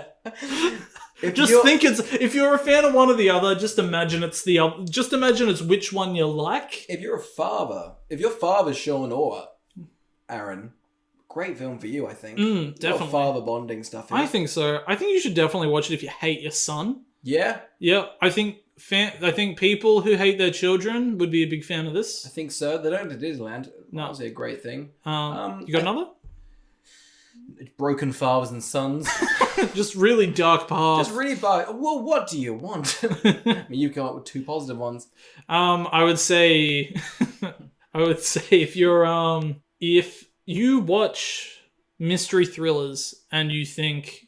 If you're a fan of one or the other, just imagine it's the other. Just imagine it's which one you like. If you're a father, if your father's Shawn or Aaron, great film for you, I think. Definitely. Father bonding stuff. I think so. I think you should definitely watch it if you hate your son. Yeah? Yeah, I think people who hate their children would be a big fan of this. I think so. They don't go to Disneyland. No. That was a great thing. You got another? Broken fathers and sons. Just really dark path. Just really bad. Well, what do you want? I mean, you come up with 2 positive ones. I would say if you watch mystery thrillers and you think,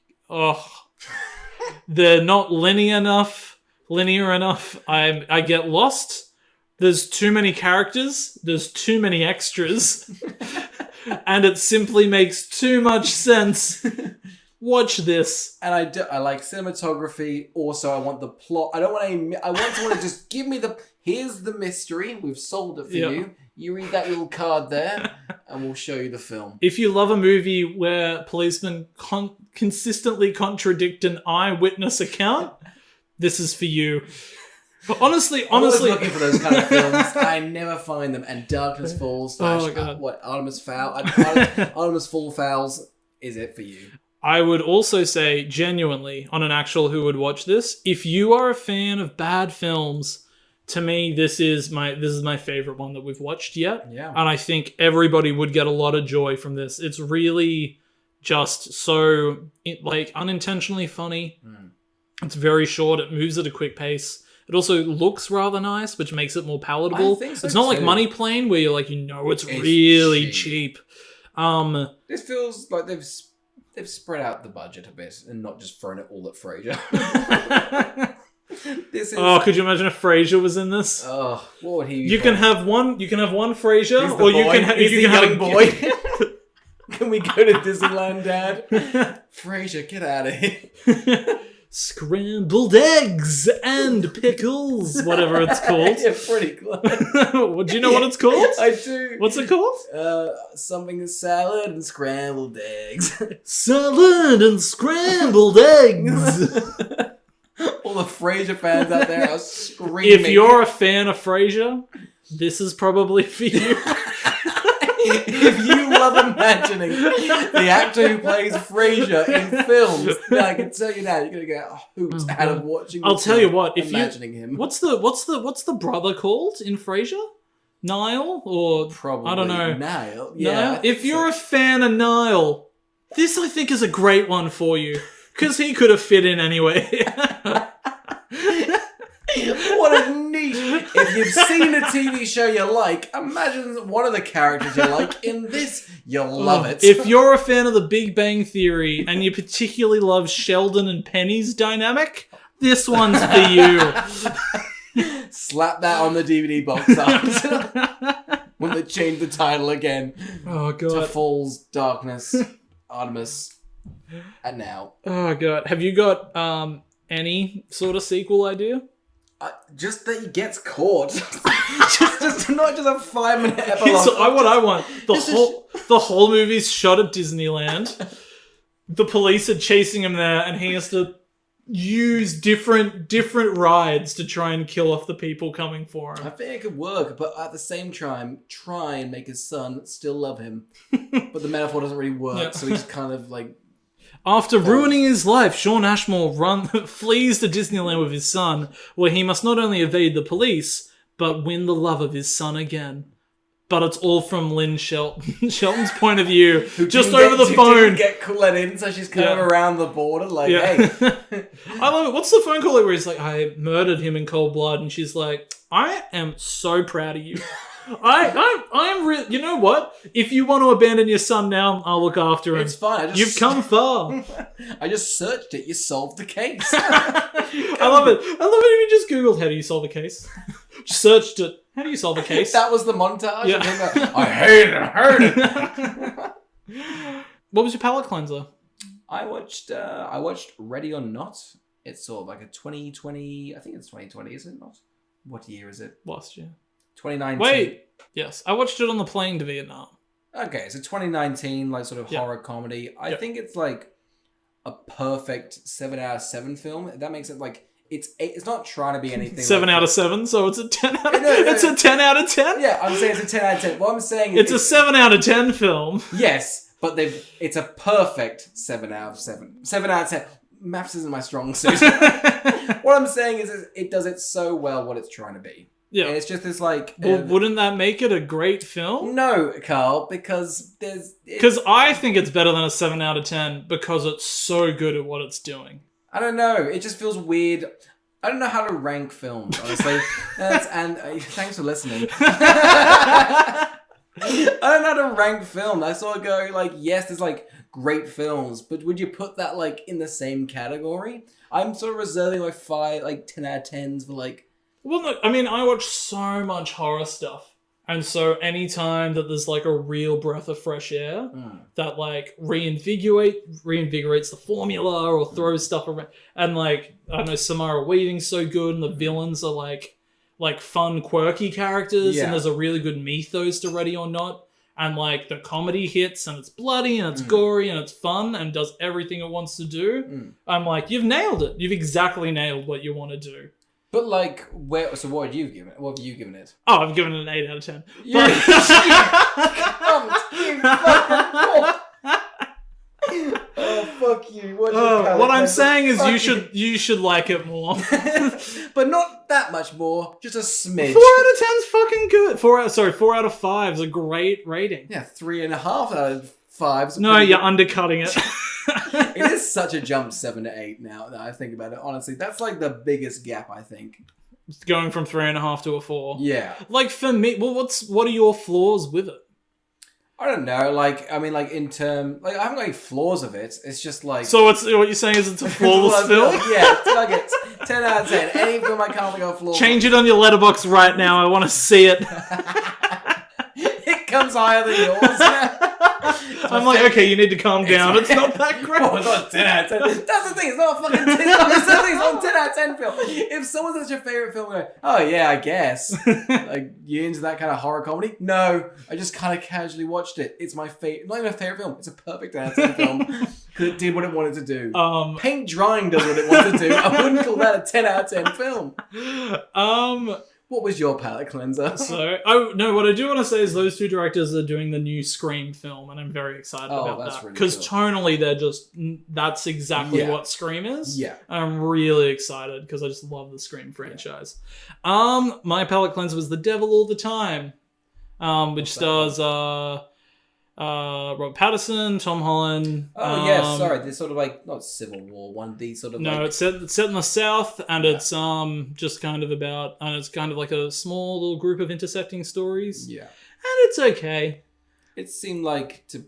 they're not linear enough, I get lost. There's too many characters. There's too many extras. And it simply makes too much sense. Watch this. And I like cinematography. Also, I want the plot. I want someone to just give me here's the mystery. We've solved it for you. You read that little card there, and we'll show you the film. If If you love a movie where policemen consistently contradict an eyewitness account, this is for you. But honestly, I'm always looking for those kind of films. I never find them. And Darkness Falls. Oh my God. Artemis Fowl. Artemis Fall Fowls. is it for you. I would also say, genuinely, on an actual who would watch this, if you are a fan of bad films, to me, this is my favorite one that we've watched yet. Yeah. And I think everybody would get a lot of joy from this. It's really just so, unintentionally funny. It's very short. It moves at a quick pace. It also looks rather nice, which makes it more palatable. I think so it's not like too. Money Plane, where you're like, it's really cheap. This feels like they've spread out the budget a bit and not just thrown it all at Frasier. This is... Oh, could you imagine if Frasier was in this? Oh, what would he? You can have one Frasier, or you can have young boy. Can we go to Disneyland, Dad? Frasier, get out of here. Scrambled eggs and pickles, whatever it's called. Yeah, pretty close. Do you know what it's called? I do. What's it called? Something salad and scrambled eggs. Salad and scrambled eggs. All the Frasier fans out there are screaming. If you're a fan of Frasier, this is probably for you. If you love imagining the actor who plays Frasier in films, then I can tell you now, you're gonna get hoops out of watching. I'll tell you what. Imagining him. What's the brother called in Frasier? Niall or Probably I don't know. Niall. Yeah. Niall? If you're a fan of Niall, this I think is a great one for you because he could have fit in anyway. What a niche! If you've seen a TV show you like, imagine one of the characters you like in this. You'll love it. If you're a fan of The Big Bang Theory and you particularly love Sheldon and Penny's dynamic, this one's for you. Slap that on the DVD box art when they change the title again. Oh To god. Falls, Darkness, Artemis, and now. Oh god. Have you got any sort of sequel idea? Just that he gets caught. just not just a 5-minute epilogue. What I want. The whole movie's shot at Disneyland. The police are chasing him there, and he has to use different rides to try and kill off the people coming for him. I think it could work, but at the same time, try and make his son still love him. But the metaphor doesn't really work, so he's kind of like... After ruining his life, Shawn Ashmore flees to Disneyland with his son, where he must not only evade the police, but win the love of his son again. But it's all from Lynn Shelton's point of view, just over the phone. Didn't get let in, so she's kind of around the border, like, hey. I love it. What's the phone call where he's like, I murdered him in cold blood, and she's like, I am so proud of you. I'm real. You know what? If you want to abandon your son now, I'll look after him. It's fine. You've come far. I just searched it. You solved the case. I love it. I love it if you just Googled how do you solve a case. Just searched it. How do you solve a case? That was the montage. Yeah. I hate it. Heard it. What was your palate cleanser? I watched Ready or Not. It's sort of like a 2020. I think it's 2020, is it not? What year is it? Last year. 2019. Wait. Yes, I watched it on the plane to Vietnam. Okay, so 2019, like sort of horror comedy. I think it's like a perfect 7 out of 7 film. That makes it like it's not trying to be anything. 7 like out of 7, so it's a 10 out of It's a 10 out of 10? Yeah, I'm saying it's a 10 out of 10. What I'm saying is it's a 7 out of 10 film. Yes, but it's a perfect 7 out of 7. 7 out of 10. Maths isn't my strong suit. What I'm saying is it does it so well what it's trying to be. Yeah. And it's just this like... Well, wouldn't that make it a great film? No, Carl, because there's... Because I think it's better than a 7 out of 10 because it's so good at what it's doing. I don't know. It just feels weird. I don't know how to rank films, honestly. Thanks for listening. I don't know how to rank film. I sort of go like, yes, there's like great films, but would you put that like in the same category? I'm sort of reserving my 10 out of 10s for like... Well, no, I mean, I watch so much horror stuff. And so anytime that there's like a real breath of fresh air that like reinvigorates the formula or throws stuff around. And like, I don't know, Samara Weaving's so good and the villains are like fun, quirky characters. Yeah. And there's a really good mythos to Ready or Not. And like the comedy hits and it's bloody and it's gory and it's fun and does everything it wants to do. I'm like, you've nailed it. You've exactly nailed what you want to do. But like, so what have you given it? What have you given it? Oh, I've given it an 8 out of 10. Fuck you. What's your palate what I'm cleanser? saying is Fuck you should like it more. But not that much more. Just a smidge. 4 out of 10's fucking good. 4 out of 5 is a great rating. Yeah, 3.5 out of 5. No, you're undercutting it. It is such a jump 7 to 8 now that I think about it. Honestly, that's like the biggest gap, I think. Going from 3.5 to a 4. Yeah. Like for me, well, what are your flaws with it? I don't know. Like, I mean, like in term, like I haven't got any flaws of it. It's just like. So what you're saying is it's a flawless film? Yeah, it's like it's 10 out of 10. Any film I can't think of flaws. Change it on your letterbox right now. I want to see it. It comes higher than yours. I'm like, okay, you need to calm down. It's not that great. Oh, it's not 10 out of 10. That's the thing. It's not a fucking 10. That's the thing. It's not a 10 out of 10 film. If someone says your favorite film, I go, oh yeah, I guess. Like, you into that kind of horror comedy? No, I just kind of casually watched it. It's my favorite. Not even a favorite film. It's a perfect 10 out of 10 film because it did what it wanted to do. Paint drying does what it wanted to do. I wouldn't call that a 10 out of 10 film. What was your palate cleanser? What I do want to say is those two directors are doing the new Scream film, and I'm very excited about that. Because tonally, that's exactly what Scream is. Yeah. I'm really excited because I just love the Scream franchise. My palate cleanser was The Devil All the Time, which stars Robert Pattinson, Tom Holland. Oh yeah, sorry. This sort of like not Civil War one. These sort of it's set in the South, and it's just kind of about, and it's kind of like a small little group of intersecting stories. Yeah, and it's okay. It seemed like, to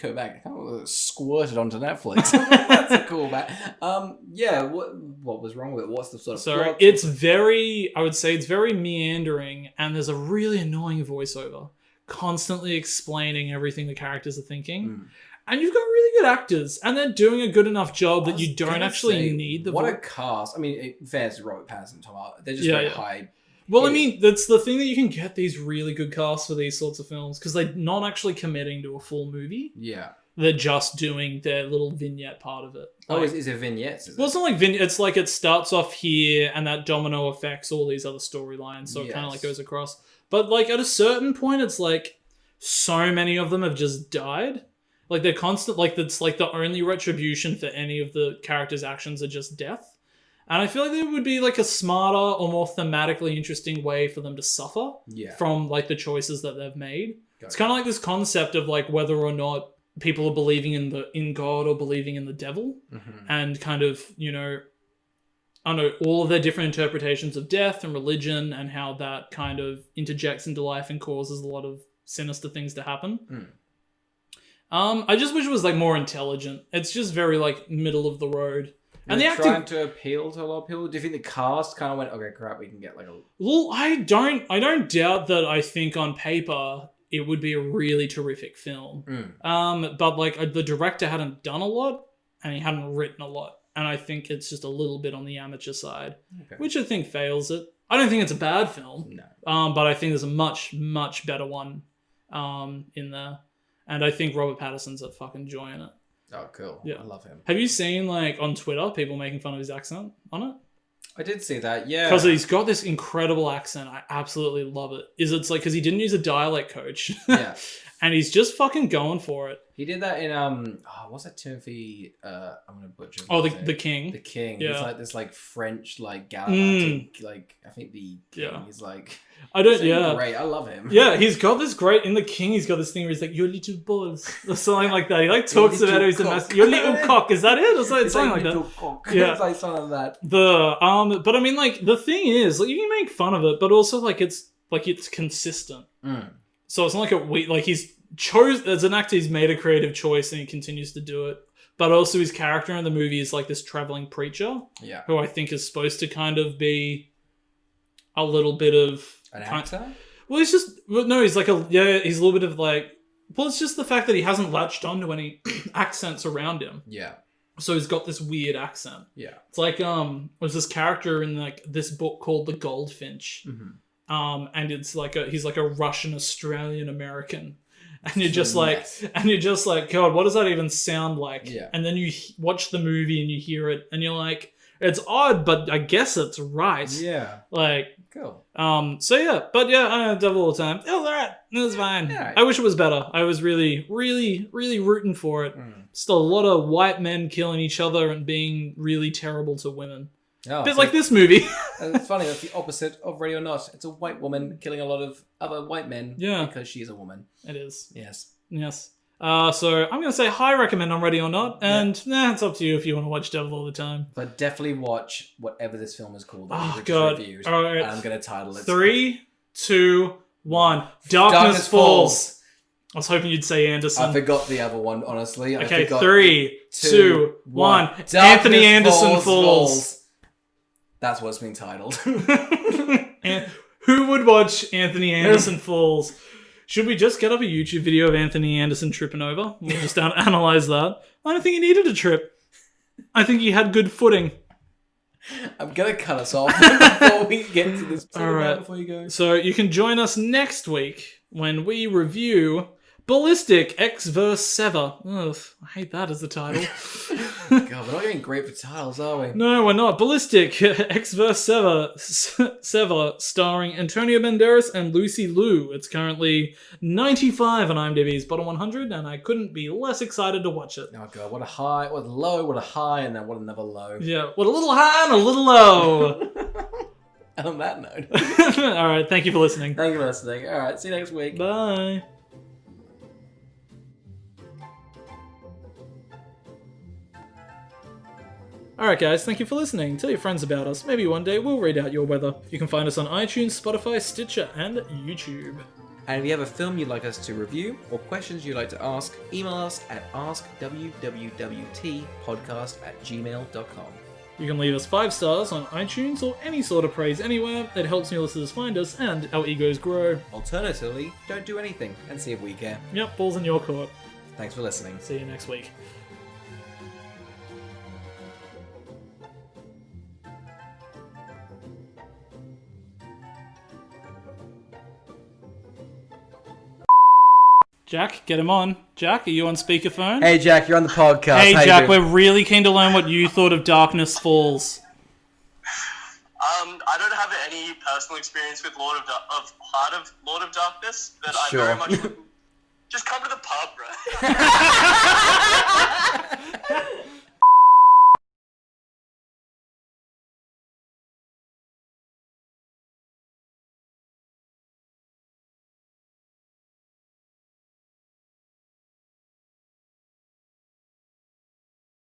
go back, squirted onto Netflix. That's a cool back. Yeah. What was wrong with it? What's the sort of plot? It's very. I would say it's very meandering, and there's a really annoying voiceover constantly explaining everything the characters are thinking. And you've got really good actors, and they're doing a good enough job that you don't actually need the What a cast. I mean, fair's to Robert Pattinson and Tom Holland. They're just very high. Well, I mean, that's the thing that you can get these really good casts for these sorts of films, because they're not actually committing to a full movie. Yeah. They're just doing their little vignette part of it. Like, is it vignettes? Well, it's not like vignettes. It's like it starts off here, and that domino affects all these other storylines, so it kind of like goes across. But like at a certain point, it's like so many of them have just died. Like they're constant. Like that's like the only retribution for any of the characters' actions are just death. And I feel like there would be like a smarter or more thematically interesting way for them to suffer from like the choices that they've made. It's kind of like this concept of like whether or not people are believing in God or believing in the devil, and kind of, you know, I don't know, all of their different interpretations of death and religion and how that kind of interjects into life and causes a lot of sinister things to happen. I just wish it was like more intelligent. It's just very like middle of the road. And the acting trying to appeal to a lot of people. Do you think the cast kind of went, okay, crap, we can get like a... Well, I don't doubt that. I think on paper it would be a really terrific film. But like the director hadn't done a lot and he hadn't written a lot. And I think it's just a little bit on the amateur side, which I think fails it. I don't think it's a bad film, but I think there's a much, much better one in there. And I think Robert Pattinson's a fucking joy in it. Oh, cool. Yeah. I love him. Have you seen, like, on Twitter, people making fun of his accent on it? I did see that, yeah. Because he's got this incredible accent. I absolutely love it. It's like, because he didn't use a dialect coach. Yeah. And he's just fucking going for it. He did that in, what's that Timothy, I'm going to butcher. Oh, the King. The King. Yeah. He's like this, like, French, like, gallivantic, like, I think the King is like... great. I love him. Yeah, he's got this great... In The King, he's got this thing where he's like, your little balls, or something like that. He, like, talks about how he's a master... Your little cock, is that it? Or something like that. Cock. Yeah. It's like something like that. But I mean, like, the thing is, like, you can make fun of it, but also, like, it's consistent. So it's not like he's as an actor, he's made a creative choice and he continues to do it. But also his character in the movie is like this traveling preacher. Yeah. Who I think is supposed to kind of be a little bit of... An actor? Well, he's just... No, he's like he's a little bit of like... Well, it's just the fact that he hasn't latched onto any accents around him. Yeah. So he's got this weird accent. Yeah. It's like, there's this character in like this book called The Goldfinch. And it's like he's like a Russian Australian American. And you're just like, God, what does that even sound like? Yeah. And then you watch the movie and you hear it and you're like, it's odd, but I guess it's right. Yeah. Like, Cool. So yeah, but yeah, Devil All the Time. It was alright. It was fine. Yeah, right. I wish it was better. I was really, really, really rooting for it. Still a lot of white men killing each other and being really terrible to women. Oh, A bit like this movie. It's funny, that's the opposite of Ready or Not. It's a white woman killing a lot of other white men because she is a woman. It is. Yes. Yes. So I'm going to say high recommend on Ready or Not, and it's up to you if you want to watch Devil All the Time. But definitely watch whatever this film is called that Oh, we just God. reviewed. All right. And I'm going to title it 3, 2, 1. Darkness Falls. I was hoping you'd say Anderson. I forgot the other one, honestly. Okay, I forgot 3, 2, 1. Darkness Anthony Anderson Falls. That's what's being titled. And who would watch Anthony Anderson Falls? Should we just get up a YouTube video of Anthony Anderson tripping over? We'll just analyze that. I don't think he needed a trip. I think he had good footing. I'm going to cut us off before we get to this. All right. Before you go. So you can join us next week when we review Ballistic X vs. Sever. Ugh, I hate that as the title. God, we're not getting great for titles, are we? No, we're not. Ballistic X vs. Sever, starring Antonio Banderas and Lucy Liu. It's currently 95 on IMDb's bottom 100, and I couldn't be less excited to watch it. Oh God, what a high, what a low, what a high, and then what another low. Yeah, what a little high and a little low. And on that note. All right, thank you for listening. Thank you for listening. All right, see you next week. Bye. Alright guys, thank you for listening. Tell your friends about us. Maybe one day we'll read out your weather. You can find us on iTunes, Spotify, Stitcher, and YouTube. And if you have a film you'd like us to review or questions you'd like to ask, email us at askwwwtpodcast@gmail.com. You can leave us 5 stars on iTunes or any sort of praise anywhere. It helps new listeners find us and our egos grow. Alternatively, don't do anything and see if we care. Yep, ball's in your court. Thanks for listening. See you next week. Jack, get him on. Jack, are you on speakerphone? Hey Jack, you're on the podcast. Hey How you Jack, doing? we're really keen to learn what you thought of Darkness Falls. I don't have any personal experience with Lord of Darkness, but Sure. I very much would just come to the pub, bro.